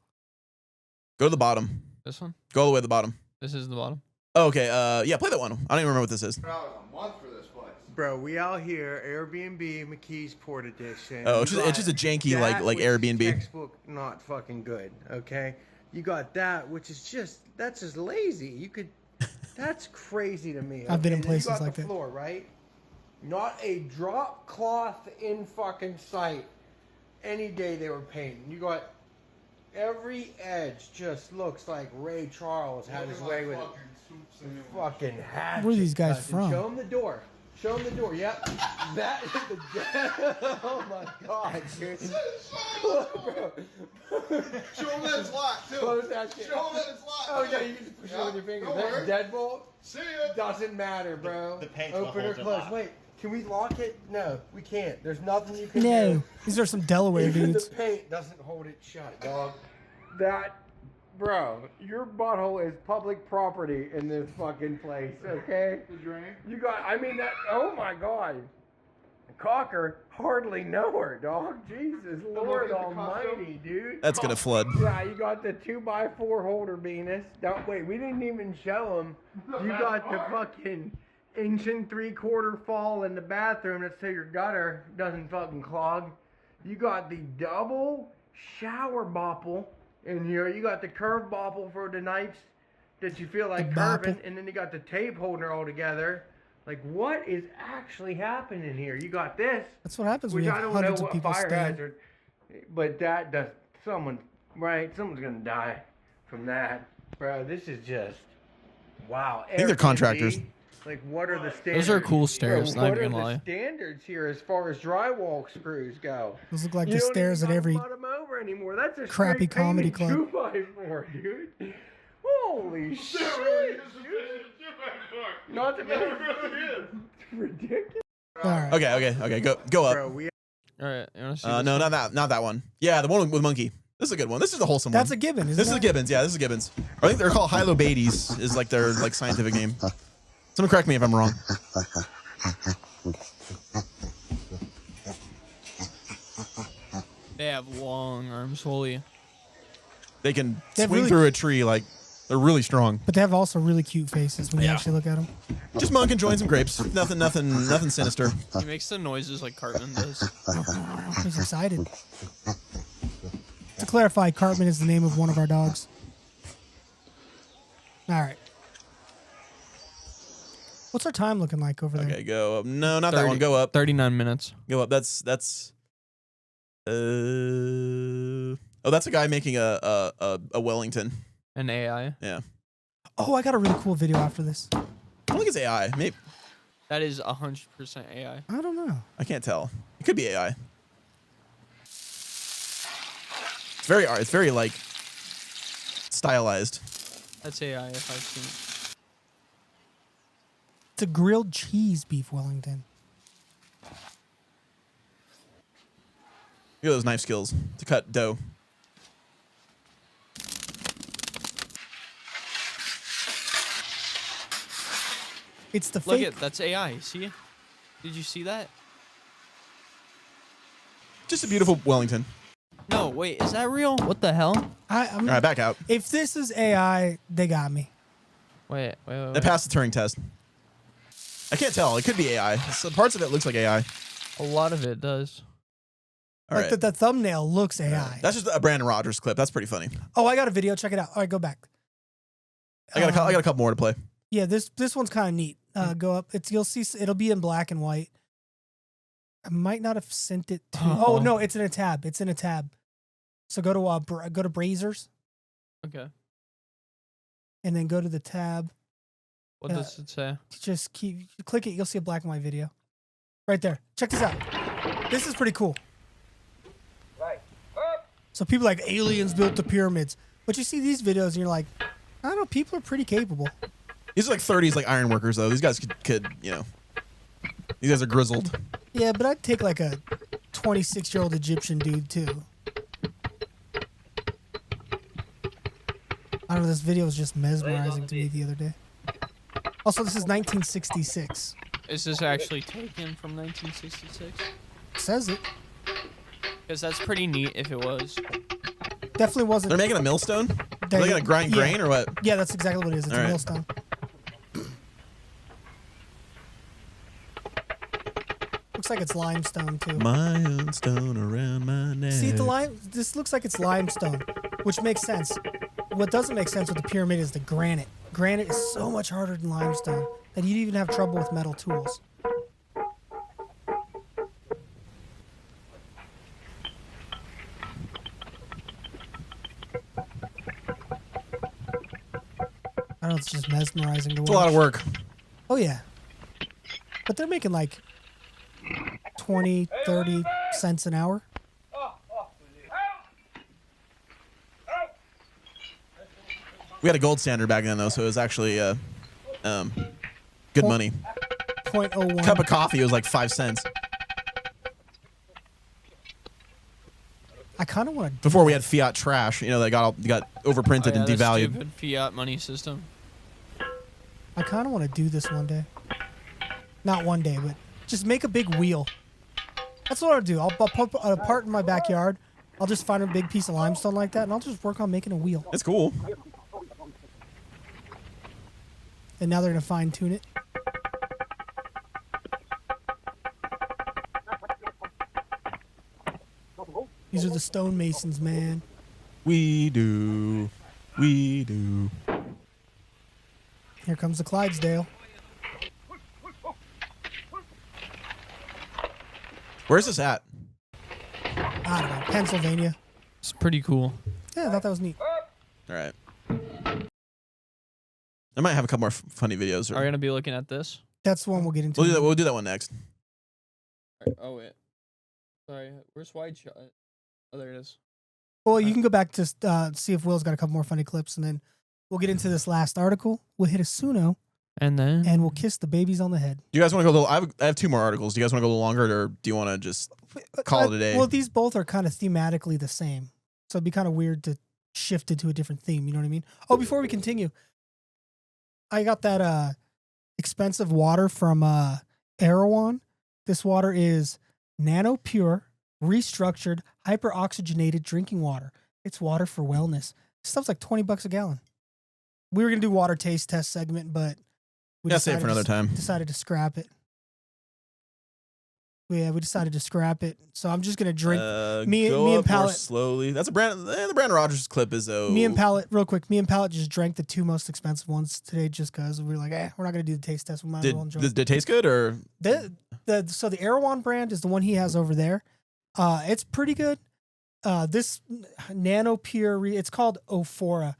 Go to the bottom. This one? Go all the way to the bottom. This is the bottom. Oh, okay. Yeah, play that one. I don't even remember what this is. $1 a month for this place. Bro, we out here, Airbnb McKee's Port Edition. Oh, it's You just a got janky that, like which is Airbnb. Textbook not fucking good. Okay, you got that, which is that's just lazy. You could, that's crazy to me. I've been in Okay, then places you got like the that. floor, right? Not a drop cloth in fucking sight. Any day they were painting. You got every edge just looks like Ray Charles had his way with it. Fucking hatchet. Where are these guys cousin. from? Show them the door. Show them the door. Yep. That is the. Oh my god, dude. Bro. Show them that it's locked, too. Close that shit. Show them that it's locked. Oh yeah, you can just push it with your finger. Don't That worry. deadbolt See ya. doesn't matter, bro. The paint's what Open or holds it close. locked. Wait, can we lock it? No, we can't. There's nothing you can No, do. these are some Delaware Even dudes. the paint doesn't hold it shut, dog. That, bro, your butthole is public property in this fucking place, okay? You got, I mean, that, oh my god. Cocker, hardly know her, dog. Jesus Lord almighty, dude. That's gonna flood. Yeah, you got the 2x4 holder Venus. Don't wait, we didn't even show them. You got the fucking 1.75" fall in the bathroom. That's so your gutter doesn't fucking clog. You got the double shower bopple in here. You got the curved bopple for the nights that you feel like The curving, bopple. and then you got the tape holding it all together. Like, what is actually happening here? You got this. That's what happens when Which you I have don't know hundreds of what people fire staying. hazard, but that does someone's gonna die from that, bro. This is just wow. think they're contractors. Airbnb, like, what are the standards? Those are cool stairs, Bro, not what are gonna the lie. standards here as far as drywall screws go? Those look like You the don't stairs even at gotta every. butt 'em over anymore. That's a crappy straight comedy painted club. 2x4, dude. Holy shit, dude. Not to mention, it's ridiculous. All right. Okay. Go up. Bro, we All right. You want to see No, not that one. Yeah, the one with monkey. This is a good one. This is a wholesome That's a one. gibbon, isn't This is it? a Gibbons. Yeah, this is a Gibbons. I think they're called Hylobates. Is like their like scientific name. Someone correct me if I'm wrong. They have long arms. Holy. They can They have swing really- through a tree like they're really strong. But they have also really cute faces when you Yeah. actually look at them. Just monk enjoying some grapes. Nothing sinister. He makes the noises like Cartman does. He's excited. To clarify, Cartman is the name of one of our dogs. All right. What's our time looking like over there? Okay, go up. No, not that one. Go up. 39 minutes. Go up. That's. Oh, that's a guy making a Wellington. An AI. Yeah. Oh, I got a really cool video after this. I don't think it's AI. Maybe That is 100% AI. I don't know. I can't tell. It could be AI. It's very like stylized. That's AI if I've seen it. It's a grilled cheese beef Wellington. Look at those knife skills to cut dough. It's the Look fake. at that's AI. See? Did you see that? Just a beautiful Wellington. No, wait, is that real? What the hell? I'm, All right, back out. if this is AI, they got me. Wait. They passed the Turing test. I can't tell. It could be AI. So parts of it looks like AI. A lot of it does. All Like right. the thumbnail looks AI. That's just a Brandon Rogers clip. That's pretty funny. Oh, I got a video. Check it out. All right, go back. I got a couple more to play. Yeah, this one's kind of neat. Go up. You'll see. It'll be in black and white. I might not have sent it to. Oh no, it's in a tab. It's in a tab. So go to Brazers Okay. and then go to the tab. What does it say? Just click it. You'll see a black and white video. Right there. Check this out. This is pretty cool. Right. So people like aliens built the pyramids. But you see these videos and you're like, I don't know, people are pretty capable. These are like 30s, like iron workers though. These guys could you know, these guys are grizzled. Yeah, but I'd take like a 26-year-old Egyptian dude too. I don't know, this video was just mesmerizing to me the other day. Also, this is 1966. Is this actually taken from 1966? Says it. Because that's pretty neat if it was. Definitely wasn't. They're making a millstone? Are they gonna grind grain or what? Yeah, that's exactly what it is. It's All a right. millstone. Looks like it's limestone too. My own stone around my neck. See, this looks like it's limestone, which makes sense. What doesn't make sense with the pyramid is the granite. Granite is so much harder than limestone that you'd even have trouble with metal tools. I don't know, it's just mesmerizing to watch. It's a lot of work. Oh, yeah. But they're making like 20, 30 cents an hour. We had a gold standard back then though, so it was actually good money. 0.01. Cup of coffee was like 5 cents. I kind of want to. Before we had fiat trash, you know, that got overprinted Oh, yeah, and the devalued. stupid fiat money system. I kind of want to do this one day. Not one day, but just make a big wheel. That's what I'll do. I'll put a part in my backyard. I'll just find a big piece of limestone like that, and I'll just work on making a wheel. It's cool. And now they're gonna fine tune it. These are the stonemasons, man. We do. We do. Here comes the Clydesdale. Where's this at? I don't know, Pennsylvania. It's pretty cool. Yeah, I thought that was neat. All right. I might have a couple more funny videos. Are we gonna be looking at this? That's the one we'll get into. We'll do that. We'll do that one next. Oh wait. Sorry, where's wide shot? Oh, there it is. Well, you can go back to see if Will's got a couple more funny clips, and then we'll get into this last article. We'll hit a Suno, And then and we'll kiss the babies on the head. Do you guys want to go a little? I have 2 more articles. Do you guys want to go a little longer, or do you want to just call it a day? Well, these both are kind of thematically the same, so it'd be kind of weird to shift it to a different theme. You know what I mean? Oh, before we continue, I got that expensive water from Erewhon. This water is nano pure, restructured, hyper oxygenated drinking water. It's water for wellness. This stuff's like $20 a gallon. We were gonna do water taste test segment, but we Yeah, save it for another time. Decided to scrap it. Yeah, we decided to scrap it. So I'm just gonna drink. me go and up more Pallet- slowly. That's a Brandon. The Brandon Rogers clip is Me and Pallet, real quick. Me and Pallet just drank the 2 most expensive ones today, just because we were like, we're not gonna do the taste test. We might as well enjoy. Did it taste good or? So the Erewhon brand is the one he has over there. It's pretty good. This nano pure, it's called Ophora.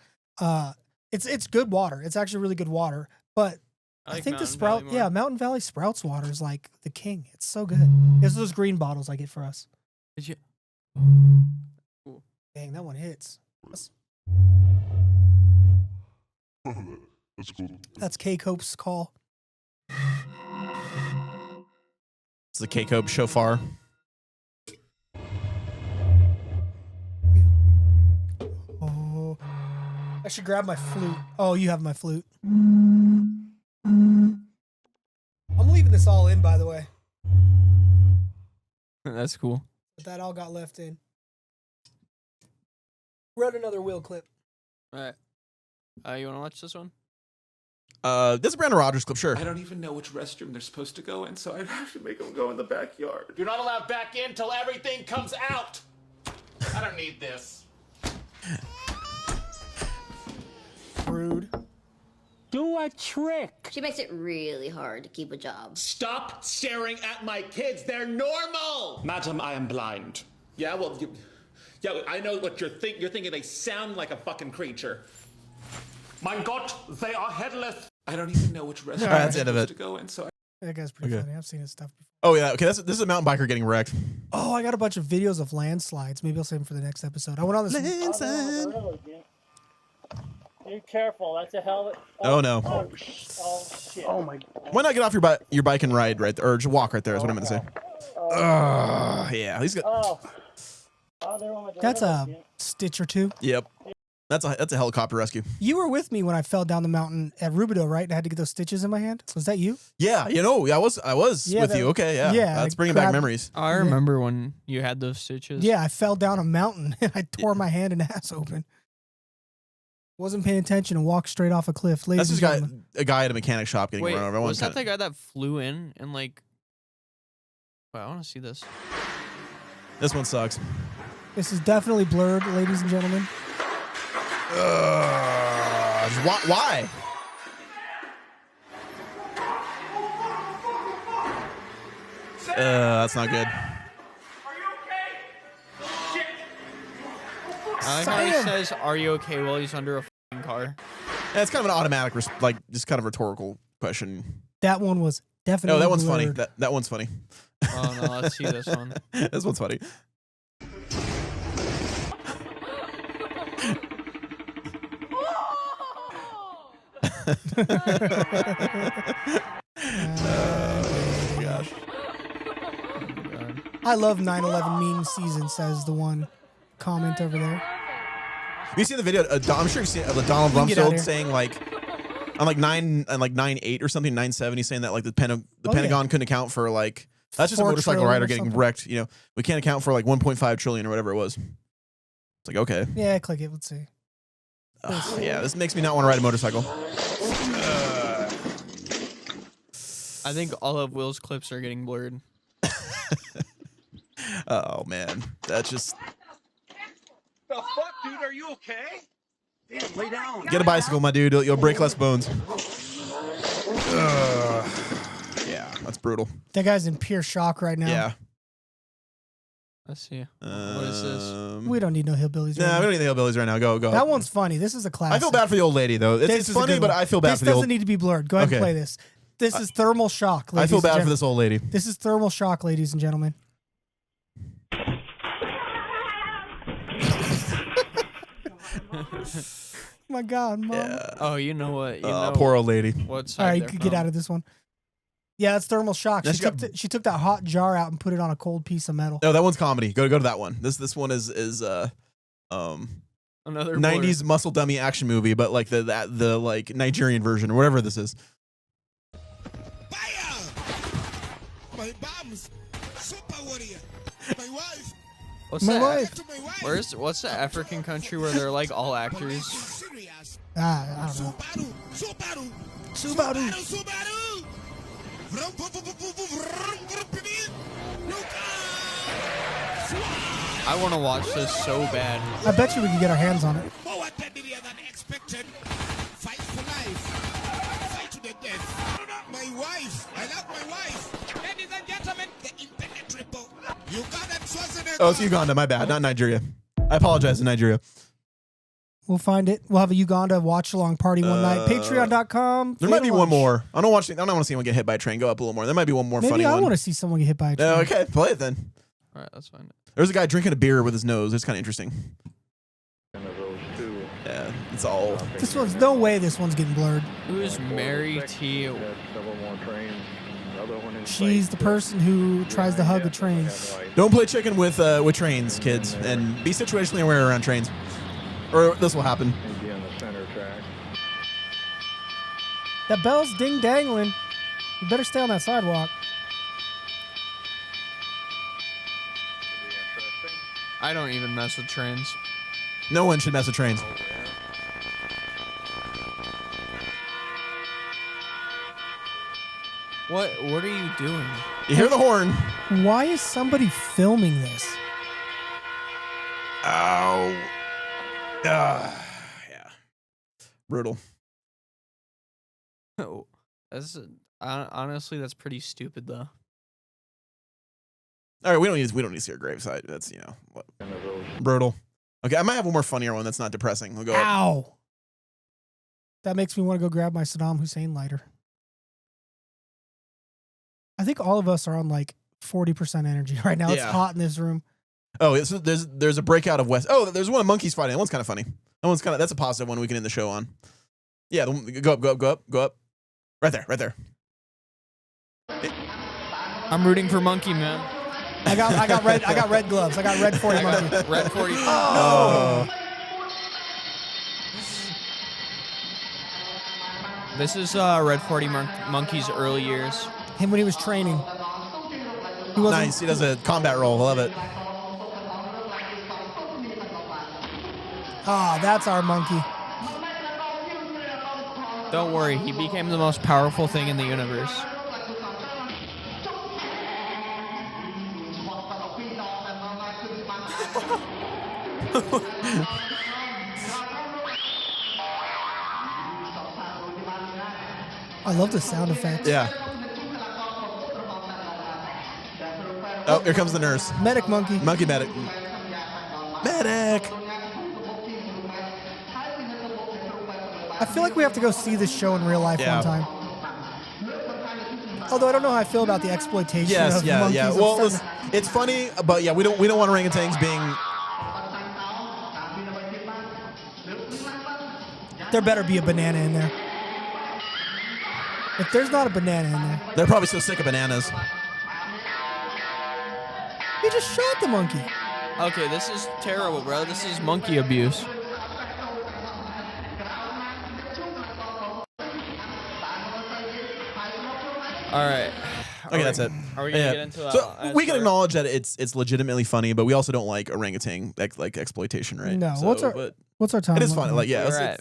It's good water. It's actually really good water. But I like think the Mountain Sprout, Valley more. Mountain Valley Sprouts water is like the king. It's so good. It's those green bottles I get for us. Did you? Dang, that one hits. That's That's cool. That's K-Cope's call. It's the K-Cope shofar. Oh, I should grab my flute. Oh, you have my flute. I'm leaving this all in, by the way. That's cool. But that all got left in. Run another wheel clip. All right. You want to watch this one? This is a Brandon Rogers clip, sure. I don't even know which restroom they're supposed to go in, so I'd have to make them go in the backyard. You're not allowed back in till everything comes out. I don't need this. Rude. Do a trick. She makes it really hard to keep a job. Stop staring at my kids. They're normal. Madam, I am blind. Yeah, well, yeah, I know what you're thinking. You're thinking they sound like a fucking creature. Mein Gott, they are headless. I don't even know which restroom That's they're the end of supposed it. to go in, so That guy's pretty Okay. funny. I've seen his stuff before. Oh yeah, okay. This is a mountain biker getting wrecked. Oh, I got a bunch of videos of landslides. Maybe I'll save them for the next episode. I went on this. Landslide. Be careful. That's a hell. Oh, no. Oh shit. Oh my. Why not get off your bike and ride right there, or just walk right there? Is what I meant to say. Yeah, he's got. Oh. Oh, there went my That's a delivery. stitch or two. Yep. That's a helicopter rescue. You were with me when I fell down the mountain at Rubidoux, right? And I had to get those stitches in my hand. Was that you? Yeah, I was Yeah, with that- you. Okay, yeah. yeah, That's I bringing back grabbed- memories. I remember when you had those stitches. Yeah, I fell down a mountain and I tore my hand and ass open. Wasn't paying attention and walked straight off a cliff. That's Ladies just and gentlemen. a guy at a mechanic shop getting Wait, run over. was that the guy that flew in and like? Wow, I want to see this. This one sucks. This is definitely blurred, ladies and gentlemen. Why? That's not good. I like how he says, "Are you okay?" while he's under a fucking car. Yeah, it's kind of an automatic, like just kind of rhetorical question. That one was definitely. No, that one's blurred. funny. That one's funny. Oh no, let's see this one. This one's funny. Oh gosh. I love 9/11 meme season, says the one comment over there. Have you seen the video? I'm sure you've seen Donald We can get out Rumsfeld here. saying like on like 9/8 or something, 9/7. He's saying that like the Oh, Pentagon couldn't account for like that's just a 4 motorcycle trillion rider or getting something. wrecked. You know, we can't account for like 1.5 trillion or whatever it was. It's like okay, Yeah, click it. Let's see. yeah, this makes me not want to ride a motorcycle. I think all of Will's clips are getting blurred. Oh man, that's just The fuck, dude? Are you okay? Damn, lay down. get a bicycle, my dude. You'll break less bones. Yeah, that's brutal. That guy's in pure shock right now. Yeah. Let's see. What is this? We don't need no hillbillies. Nah, right we now. don't need the hillbillies right now. Go. That one's funny. This is a classic. I feel bad for the old lady though. This It's is a funny, good but one. I feel bad This for the doesn't old. need to be blurred. Go ahead and Okay. play this. This is thermal shock. I Ladies feel and bad for gentlemen. this old lady. This is thermal shock, ladies and gentlemen. My God, Mom. Yeah. Oh, you know what? You know Poor old lady. what side All right, you they're could get from. out of this one. Yeah, that's thermal shock. Now She she got- took, she took that hot jar out and put it on a cold piece of metal. No, that one's comedy. Go to that one. This one is Another 90s muscle dummy action movie, but like the like Nigerian version or whatever this is. My bombs, super warrior, my wife. What's My that? wife. What's the African country where they're like all actors? Serious. I don't know. Subaru. Subaru. Subaru. Vroom, vroom, vroom, vroom, vroom, vroom, vroom, vroom. Look out. I want to watch this so bad. I bet you we can get our hands on it. More deadlier than expected. Fight for life. Fight to the death. My wife. I love my wife. Ladies and gentlemen, the impenetrable. Ugandan Schwarzenegger. Oh, it's Uganda. My bad, not Nigeria. I apologize to Nigeria. We'll find it. We'll have a Uganda watch along party one night. Patreon.com. There might be Fatal one Lunch. more. I don't want to see anyone get hit by a train. Go up a little more. There might be one more Maybe funny I one. want to see someone get hit by a train. Okay, play it then. All right, let's find it. There's a guy drinking a beer with his nose. It's kind of interesting. Yeah, it's all. This one's no way. This one's getting blurred. Who is Mary T? She's the person who tries to hug a train. Don't play chicken with trains, kids, and be situationally aware around trains, or this will happen. That bell's ding dangling. You better stay on that sidewalk. I don't even mess with trains. No one should mess with trains. What are you doing? You hear the horn? Why is somebody filming this? Ow. Yeah. Brutal. Oh, honestly, that's pretty stupid though. All right, we don't need to see her gravesite. That's brutal. Okay, I might have one more funnier one that's not depressing. We'll go. Ow. That makes me want to go grab my Saddam Hussein lighter. I think all of us are on like 40% energy right now. It's Yeah. hot in this room. Oh, there's a breakout of West. Oh, there's one of monkeys fighting. That one's kind of funny. That one's kind of that's a positive one we can end the show on. Yeah, go up. Right there. I'm rooting for Monkey, man. I got red gloves. I got red 40 monkey. Red 40. No. This is Red 40 Monkey's early years. Him when he was training. Nice. He does a combat roll. I love it. Ah, that's our monkey. Don't worry, he became the most powerful thing in the universe. I love the sound effects. Yeah. Oh, here comes the nurse. Medic monkey. Monkey medic. Medic. I feel like we have to go see this show in real life Yeah. one time. Although I don't know how I feel about the exploitation Yes, of yeah, monkeys. yeah. I'm Well, starting it's funny, but yeah, we don't want orangutans being. there better be a banana in there. If there's not a banana in there, They're probably so sick of bananas. you just shot the monkey. Okay, this is terrible, bro. This is monkey abuse. All right. Okay, that's it. Are we gonna Yeah. get into So we can acknowledge that it's legitimately funny, but we also don't like orangutan like exploitation, right? No. So, What's our time? It is limit? funny. Like yeah, We're at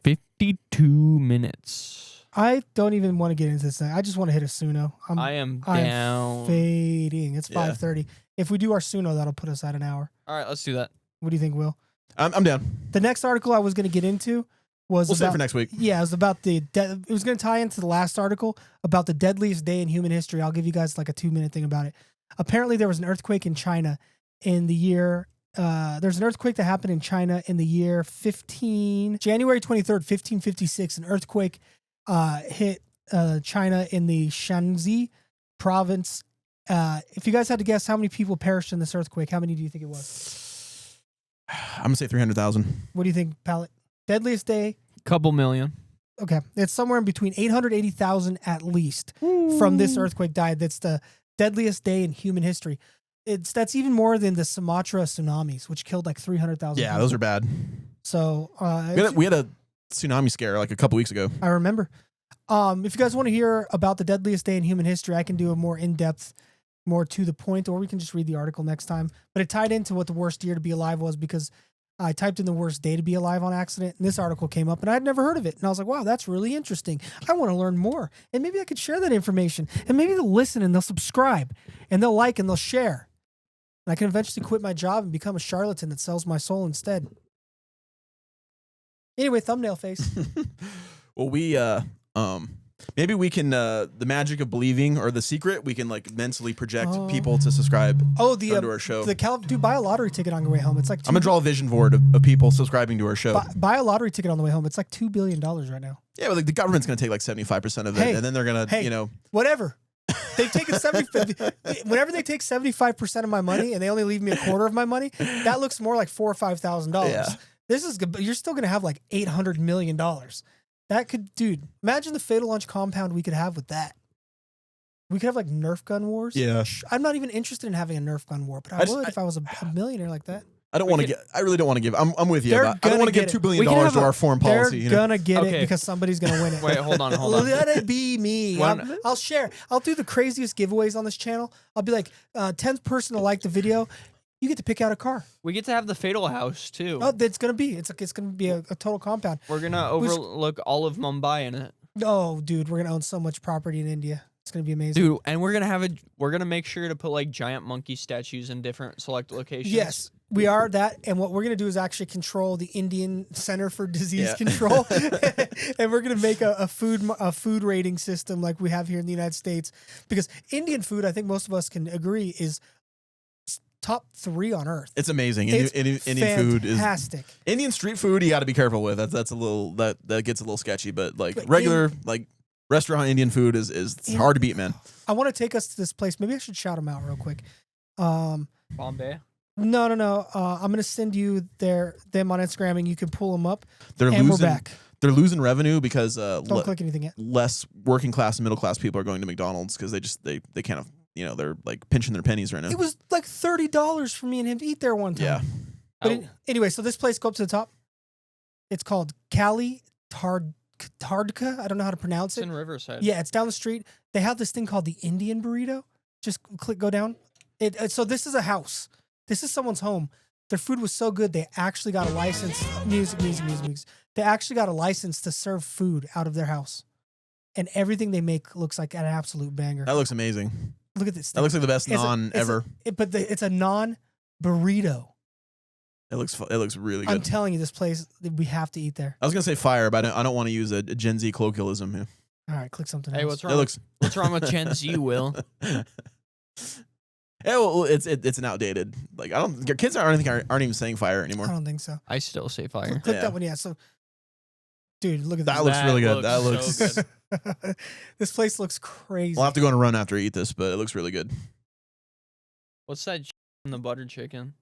52 minutes. I don't even want to get into this thing. I just want to hit a Suno. I am I'm down. fading. It's Yeah. 5:30. If we do our Suno, that'll put us at an hour. All right, let's do that. What do you think, Will? I'm down. The next article I was going to get into was We'll save it about, for next week. Yeah, it was about it was going to tie into the last article about the deadliest day in human history. I'll give you guys like a 2-minute thing about it. Apparently, there was an earthquake in China in the year. There's an earthquake that happened in China in the year January 23rd, 1556. An earthquake hit China in the Shanxi province. If you guys had to guess how many people perished in this earthquake, how many do you think it was? I'm gonna say 300,000. What do you think, Pallet? Deadliest day? Couple million. Okay. It's somewhere in between 880,000 at least from this earthquake died. That's the deadliest day in human history. That's even more than the Sumatra tsunamis, which killed like 300,000 Yeah, people. those are bad. So We had a tsunami scare like a couple weeks ago. I remember. If you guys want to hear about the deadliest day in human history, I can do a more in-depth, more to the point, or we can just read the article next time. But it tied into what the worst year to be alive was because I typed in the worst day to be alive on accident, and this article came up, and I'd never heard of it. And I was like, wow, that's really interesting. I want to learn more. And maybe I could share that information. And maybe they'll listen and they'll subscribe and they'll like and they'll share. And I can eventually quit my job and become a charlatan that sells my soul instead. Anyway, thumbnail face. Well, we maybe we can the magic of believing or the secret, we can like mentally project people to subscribe to our show. Dude, buy a lottery ticket on your way home. It's like I'm gonna draw a vision board of people subscribing to our show. buy a lottery ticket on the way home. It's like $2 billion right now. Yeah, but like the government's gonna take like 75% of it, and then they're gonna, whatever. They've taken 75. Whenever they take 75% of my money and they only leave me a quarter of my money, that looks more like $4,000 or $5,000. Yeah. This is good, but you're still gonna have like $800 million. That could, dude. Imagine the Fatal Launch compound we could have with that. We could have like Nerf gun wars. Yeah. I'm not even interested in having a Nerf gun war, but I would if I was a millionaire like that. I don't want to get. I really don't want to give. I'm with you. They're But I don't want to give gonna $2 billion to our foreign policy. They're gonna get it because somebody's gonna win it. Wait, hold on. Let it be me. I'll share. I'll do the craziest giveaways on this channel. I'll be like, 10th person to like the video, you get to pick out a car. We get to have the Fatal House too. Oh, it's gonna be. It's gonna be a total compound. We're gonna overlook all of Mumbai in it. Oh, dude, we're gonna own so much property in India. It's gonna be amazing, dude. And we're gonna make sure to put like giant monkey statues in different select locations. Yes, we are that. And what we're gonna do is actually control the Indian Center for Disease Control, and we're gonna make a food rating system like we have here in the United States, because Indian food, I think most of us can agree, is top 3 on earth. It's amazing. It's Indian food is fantastic. Indian street food. You got to be careful with. That's a little that gets a little sketchy. But like regular like restaurant Indian food is hard to beat, man. I want to take us to this place. Maybe I should shout them out real quick. Bombay. No. I'm gonna send you them on Instagram, and you can pull them up. They're and losing. We're back. They're losing revenue because Don't click anything yet. less working class and middle class people are going to McDonald's because they can't, they're like pinching their pennies right now. It was like $30 for me and him to eat there one time. Yeah. But anyway, so this place, go up to the top. It's called Cali Tardka. I don't know how to pronounce It's it. in Riverside. Yeah, it's down the street. They have this thing called the Indian burrito. Just go down. So this is a house. This is someone's home. Their food was so good, they actually got a license. Music. They actually got a license to serve food out of their house. And everything they make looks like an absolute banger. That looks amazing. Look at this thing. That looks like the best naan ever. It's a non burrito. It looks really good. I'm telling you, this place, we have to eat there. I was gonna say fire, but I don't want to use a Gen Z colloquialism here. All right, click something Hey, else. what's wrong with Gen Z, Will? Yeah, well, it's an outdated. Like kids aren't even saying fire anymore. I don't think so. I still say fire. Click that one, yeah. So, dude, look at this. That looks really good. That looks. so good. This place looks crazy. We'll have to go on a run after I eat this, but it looks really good. What's that in the butter chicken?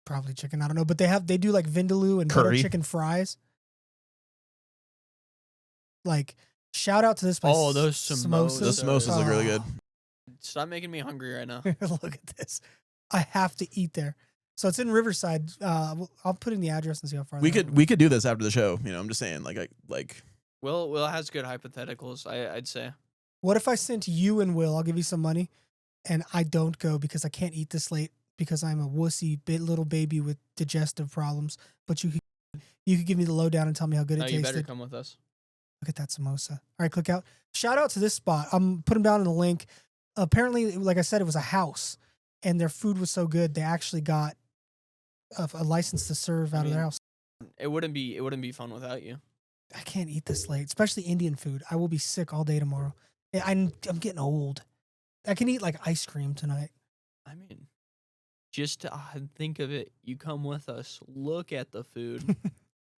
Probably chicken. I don't know, but they do like vindaloo and butter Curry. chicken fries. Like, shout out to this place. Oh, those samosas. Those samosas look really good. Stop making me hungry right now. Look at this. I have to eat there. So it's in Riverside. I'll put in the address and see how far. We could do this after the show. I'm just saying. Will has good hypotheticals. I'd say. What if I sent you and Will? I'll give you some money, and I don't go because I can't eat this late because I'm a wussy little baby with digestive problems. But you could give me the lowdown and tell me how good it No, you tasted. better come with us. Look at that samosa. All right, click out. Shout out to this spot. I'm putting them down in the link. Apparently, like I said, it was a house, and their food was so good they actually got a license to serve out of their house. It wouldn't be fun without you. I can't eat this late, especially Indian food. I will be sick all day tomorrow. I'm getting old. I can eat like ice cream tonight. I mean, just to think of it. You come with us. Look at the food,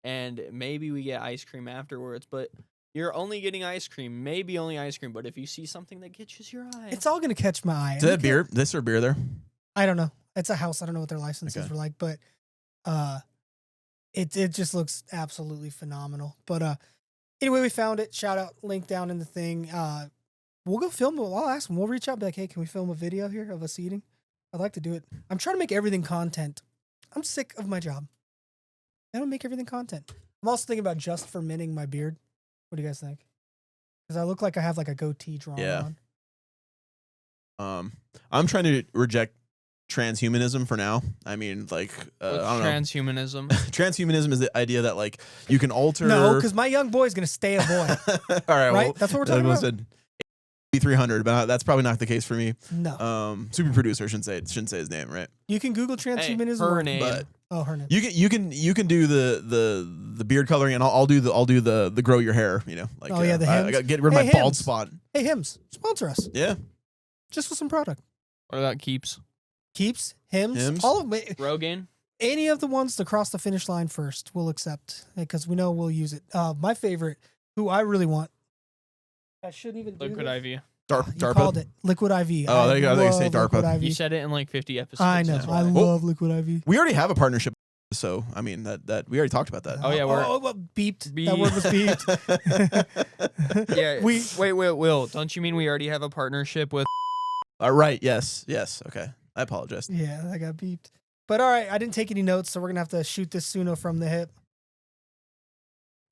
and maybe we get ice cream afterwards. But you're only getting ice cream, maybe only ice cream. But if you see something that catches your eye, It's all gonna catch my eye. Is that beer? This or beer there? I don't know. It's a house. I don't know what their licenses were like, but it just looks absolutely phenomenal. But anyway, we found it. Shout out, link down in the thing. We'll go film it. I'll ask them. We'll reach out and be like, hey, can we film a video here of us eating? I'd like to do it. I'm trying to make everything content. I'm sick of my job. I don't make everything content. I'm also thinking about just fermenting my beard. What do you guys think? Because I look like I have like a goatee drawn on. I'm trying to reject transhumanism for now. I mean, like, I don't know. transhumanism. Transhumanism is the idea that like you can alter. No, because my young boy is gonna stay a boy. All right, right? well, That's what we're talking about. Said 300, but that's probably not the case for me. No. Super producer shouldn't say his name, right? You can Google transhumanism. her name. But her name. you can do the beard coloring, and I'll do the grow your hair. Like the I Hims. gotta get rid of my bald Hims. spot. Hey, Hims, sponsor us. Yeah, Just for some product. What about Keeps? Keeps, Hims, Hims? all of them. Rogaine? Any of the ones to cross the finish line first, we'll accept because we know we'll use it. My favorite, who I really want, I shouldn't even do Liquid this. IV. You called it Liquid IV. Oh, there you go. I think you say love Liquid DARPA. IV. You said it in like 50 episodes. I know. that's I why. love Liquid IV. We already have a partnership, so I mean that we already talked about that. Oh yeah, we're beeped. That word was beeped. yeah. Wait, Will. Don't you mean we already have a partnership with? Right. Yes. Okay. I apologize. Yeah, that got beeped. But all right, I didn't take any notes, so we're gonna have to shoot this Suno from the hip.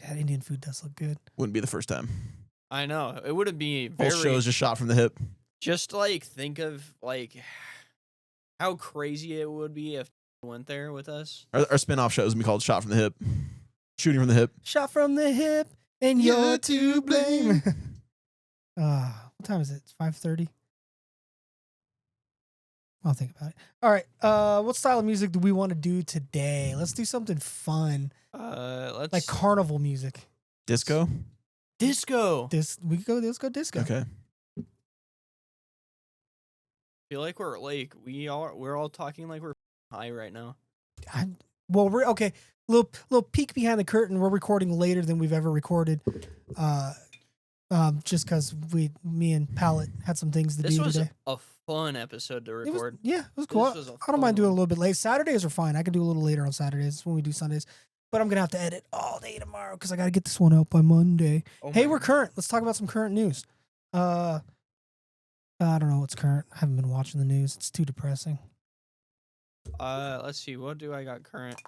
That Indian food does look good. Wouldn't be the first time. I know it wouldn't be Whole very. show is just shot from the hip. Just like think of like how crazy it would be if went there with us. Our spin-off shows would be called Shot from the Hip. Shooting from the hip. Shot from the hip, and you're to blame. What time is it? It's 5:30. I'll think about it. All right. What style of music do we want to do today? Let's do something fun. Let's Like carnival music. Disco. Disco. We could go disco. Okay. Feel like we're all talking like we're high right now. Well, we're okay. Little peek behind the curtain. We're recording later than we've ever recorded. just because me and Pallet had some things to This do was today. a fun episode to It was, record. yeah, it was cool. This was a I don't mind fun doing a one. little bit late. Saturdays are fine. I can do a little later on Saturdays when we do Sundays. But I'm gonna have to edit all day tomorrow because I gotta get this one out by Monday. Oh Hey, my we're current. Let's talk about some current news. I don't know what's current. I haven't been watching the news. It's too depressing. Let's see. What do I got current?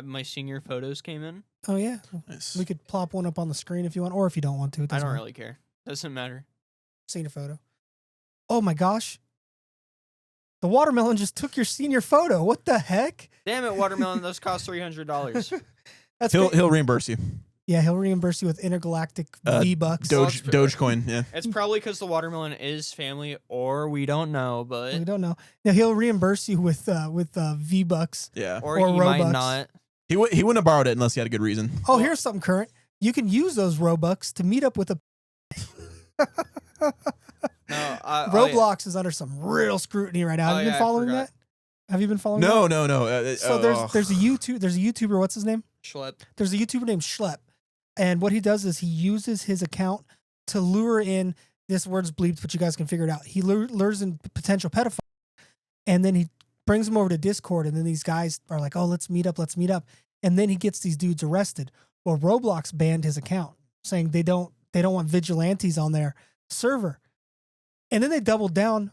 My senior photos came in. Oh yeah, Nice. we could plop one up on the screen if you want, or if you don't want to. It I doesn't don't matter. really care. Doesn't matter. Senior photo. Oh my gosh, the watermelon just took your senior photo. What the heck? Damn it, watermelon. Those cost $300. That's He'll reimburse you. yeah, he'll reimburse you with intergalactic V-Bucks. Dogecoin. Yeah. It's probably because the watermelon is family, or we don't know, but We don't know. Now he'll reimburse you with V-Bucks. Yeah. or or he might Robux. not. He wouldn't have borrowed it unless he had a good reason. Oh, here's something current. You can use those Robux to meet up with a No, Roblox is under some real scrutiny right now. Have Oh, you yeah, been I following forgot. that? Have you been following No, that? no. So there's a YouTuber, what's his name? Schlep. There's a YouTuber named Schlep. And what he does is he uses his account to lure in, this word's bleeped, but you guys can figure it out. He lures in potential pedophiles, and then he brings them over to Discord, and then these guys are like, oh, let's meet up. And then he gets these dudes arrested. Well, Roblox banned his account, saying they don't want vigilantes on their server. And then they doubled down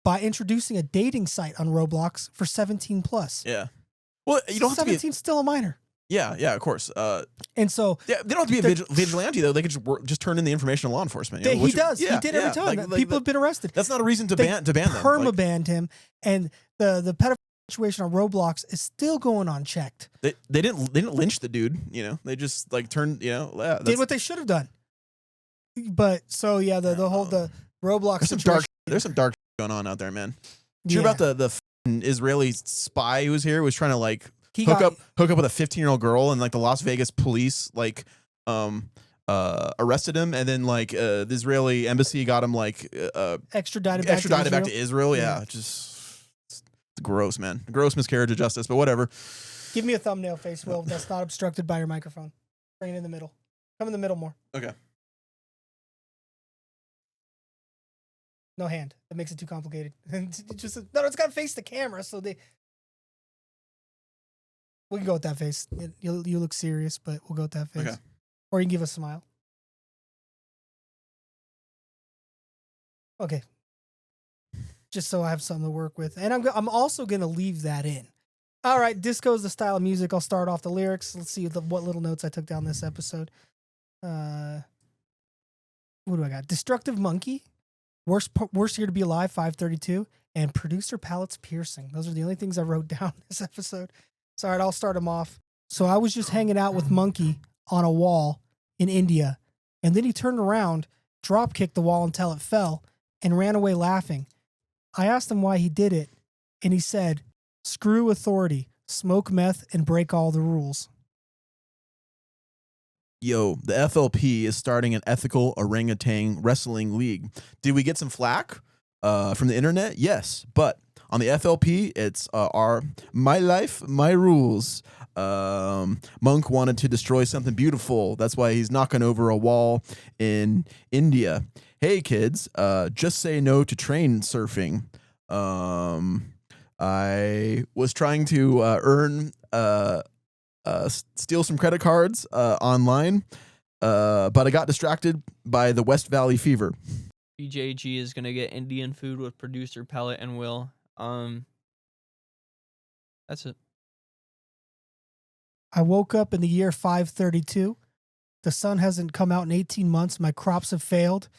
by introducing a dating site on Roblox for 17 plus. Yeah. Well, you don't have to be. 17's still a minor. Yeah, of course. And so yeah, they don't have to be a vigilante though. They could just turn in the information to law enforcement. You know, he does. He did every time. People have been arrested. That's not a reason to ban them. Perma banned him, and the pedophile situation on Roblox is still going unchecked. They didn't lynch the dude. You know, they just like turned. You know, yeah, Did what they should have done. But so yeah, the Roblox. There's some dark going on out there, man. Did you hear Yeah. about the Israeli spy who was here? Was trying to like He hook got- up with a 15-year-old girl, and like the Las Vegas police like arrested him, and then like the Israeli embassy got him like extradited back to Israel. Yeah, just it's gross, man. Gross miscarriage of justice, but whatever. Give me a thumbnail face, Will. That's not obstructed by your microphone. Bring it in the middle. Come in the middle more. Okay. No hand. That makes it too complicated. Just no, it's got to face the camera, so we can go with that face. You look serious, but we'll go with that face. Okay. Or you can give a smile. Okay. Just so I have something to work with, and I'm also gonna leave that in. All right, disco is the style of music. I'll start off the lyrics. Let's see what little notes I took down this episode. What do I got? Destructive Monkey, Worst Here to Be Alive, 532, and Producer Pallet's Piercing. Those are the only things I wrote down this episode. So, all right, I'll start them off. So I was just hanging out with Monkey on a wall in India, and then he turned around, drop kicked the wall until it fell, and ran away laughing. I asked him why he did it, and he said, "Screw authority, smoke meth, and break all the rules." Yo, the FLP is starting an ethical orangutan wrestling league. Did we get some flack from the internet? Yes, but on the FLP, it's my life, my rules. Monk wanted to destroy something beautiful. That's why he's knocking over a wall in India. Hey kids, just say no to train surfing. I was trying to earn steal some credit cards online, but I got distracted by the West Valley fever. BJG is gonna get Indian food with producer Pellet and Will. That's it. I woke up in the year 532. The sun hasn't come out in 18 months. My crops have failed.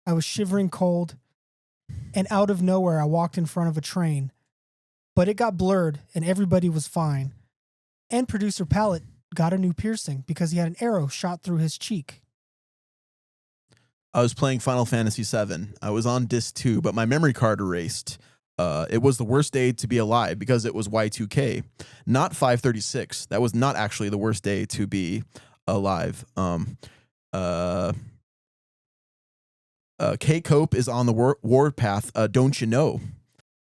I was shivering cold. And out of nowhere, I walked in front of a train. But it got blurred, and everybody was fine. And producer Pallet got a new piercing because he had an arrow shot through his cheek. I was playing Final Fantasy VII. I was on disc 2, but my memory card erased. It was the worst day to be alive because it was Y2K, not 536. That was not actually the worst day to be alive. K Cope is on the war path. Don't you know?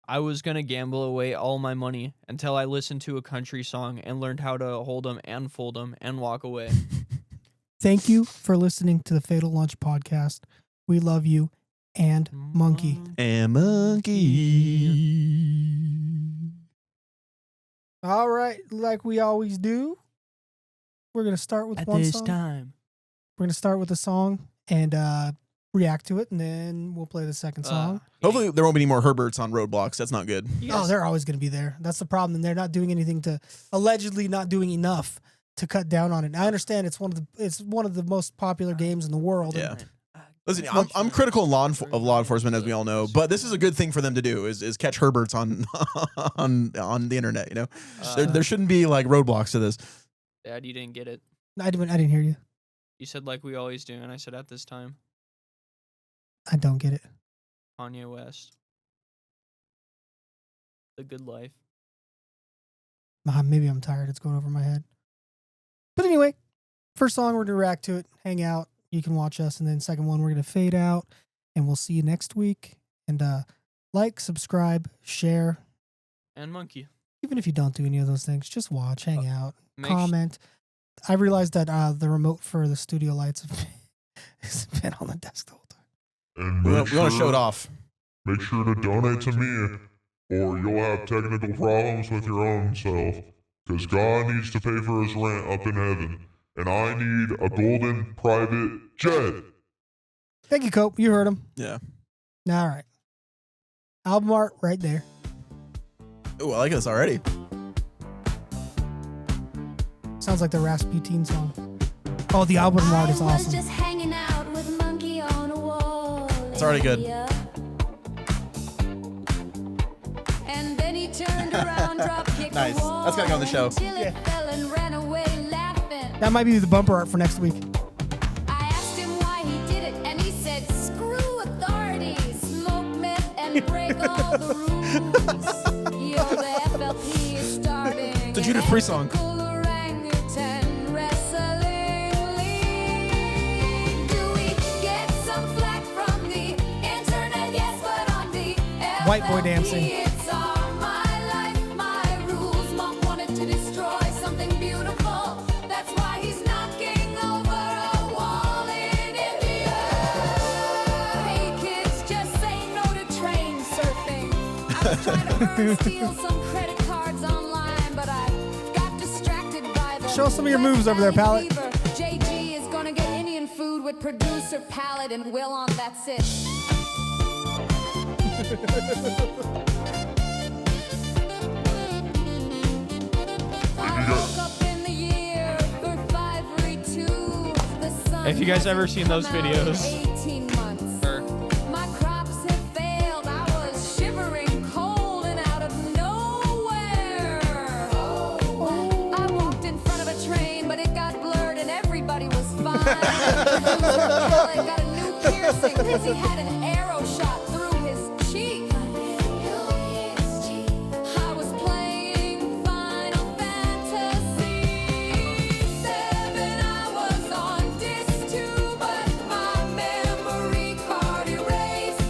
I was gonna gamble away all my money until I listened to a country song and learned how to hold them and fold them and walk away. Thank you for listening to the Fatal Lunch podcast. We love you and Monkey. And Monkey. All right, like we always do, we're gonna start with one song. time. We're gonna start with a song and react to it, and then we'll play the second song. Hopefully there won't be any more Herberts on Roadblocks. That's not good. Oh, they're always gonna be there. That's the problem. And they're not doing anything to, allegedly not doing enough to cut down on it. I understand it's one of the most popular games in the world. Yeah. Listen, I'm critical of law enforcement, as we all know, but this is a good thing for them to do is catch Herberts on on the internet. You know, there shouldn't be like roadblocks to this. Dad, you didn't get it. I didn't hear you. You said like we always do, and I said at this time. I don't get it. Kanye West. The Good Life. Maybe I'm tired. It's going over my head. But anyway, first song, we're going to react to it, hang out. You can watch us. And then second one, we're going to fade out. And we'll see you next week. And like, subscribe, share. And Monkey. Even if you don't do any of those things, just watch, hang out, comment. I realized that the remote for the studio lights has been on the desk the whole time. And We want to show it off. Make sure to donate to me, or you'll have technical problems with your own self. Because God needs to pay for his rent up in heaven. And I need a golden private jet. Thank you, Cope. You heard him. Yeah. All right. Album art right there. Oh, I like this already. Sounds like the Rasputin song. Oh, the album art is awesome. Just hanging out with Monkey on a wall. It's already good. And then he turned around, drop kicked Nice. the wall That's gotta go on the show. until it fell and ran away laughing. That might be the bumper art for next week. I asked him why he did it, and he said, "Screw authority, smoke meth and break all the rules." Yo, the FLP is starving. It's a Judas Priest song. Orangutan wrestling league. Do we get some flack from the internet? Yes, but on the White boy FLP, dancing. it's all my life, my rules. Monk wanted to destroy something beautiful. That's why he's knocking over a wall in India. Hey kids, just say no to train surfing. I was trying to steal some credit cards online, but I got distracted by the Show us some of your moves over there, Pallet. fever. JG is gonna get Indian food with producer Pallet and Will on. That's it. I woke up in the year 532. The sun If you guys ever hasn't seen those come out in videos. 18 months. My crops have failed. I was shivering cold and out of nowhere. I walked in front of a train, but it got blurred and everybody was fine. Pallet got a new piercing because he had an arrow shot through his cheek. I was playing Final Fantasy 7. I was on disc 2, but my memory card erased.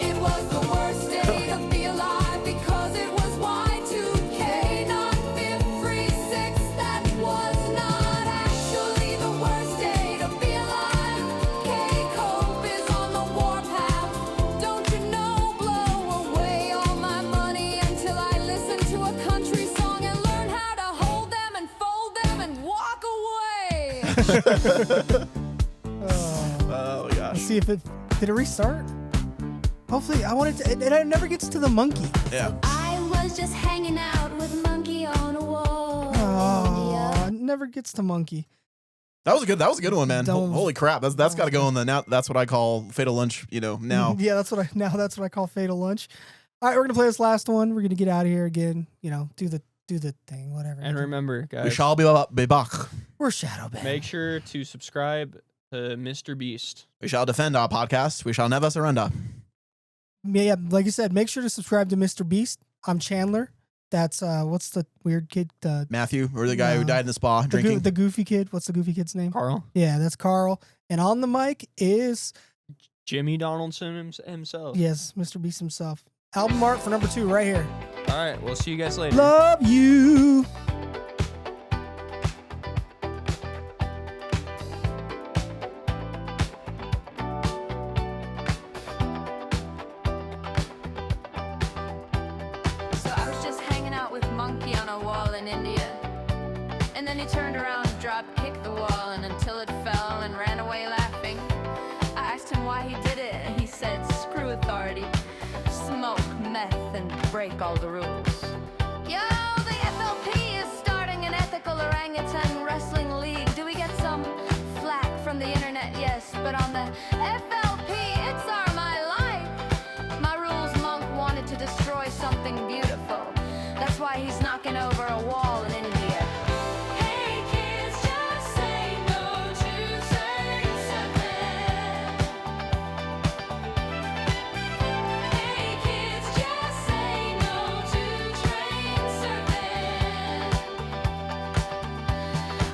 It was the worst day to be alive because it was Y2K, not BIP36. That was not actually the worst day to be alive. K-Cope is on the warpath. Don't you know? Blow away all my money until I listen to a country song and learn how to hold them and fold them and walk away. Oh Let's gosh. see if it did it restart. Hopefully, I wanted to. It never gets to the monkey. Yeah. I was just hanging out with Monkey on a wall. Oh, it never gets to monkey. That was a good one, man. Don't- Holy crap. That's got to go in the now. That's what I call Fatal Lunch, now. Yeah, that's what I call fatal lunch. All right, we're gonna play this last one. We're gonna get out of here again. Do the thing, whatever. And remember, guys, We shall be back. We're Shadow Band. make sure to subscribe to Mr. Beast. We shall defend our podcast. We shall never surrender. Yeah, like you said, make sure to subscribe to Mr. Beast. I'm Chandler. That's what's the weird kid? Matthew, or the guy who died in the spa drinking. The goofy kid. What's the goofy kid's name? Carl. Yeah, that's Carl. And on the mic is Jimmy Donaldson himself. yes, Mr. Beast himself. Album art for number 2 right here. All right, we'll see you guys later. Love you. then he turned around and drop kicked the wall, and until it fell and ran away laughing. I asked him why he did it, and he said, screw authority, smoke meth and break all the rules. Yo, the FLP is starting an ethical orangutan wrestling league. Do we get some flack from the internet? Yes, but on the FLP, it's our my life. My rules monk wanted to destroy something beautiful. That's why he's knocking over a wall in India. Hey kids, just say no to train 7. Hey kids, just say no to train 7.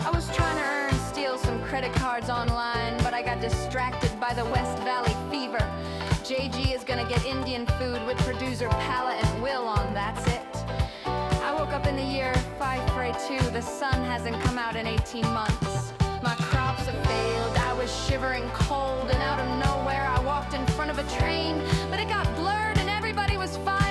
I was trying to steal some credit cards online, but I got distracted by the West Valley fever. JG is gonna get Indian food with producer Pala and Will on, that's it. I woke up in the year 542. The sun hasn't come out in 18 months. My crops have failed. I was shivering cold, and out of nowhere I walked in front of a train, but it got blurred and everybody was fine.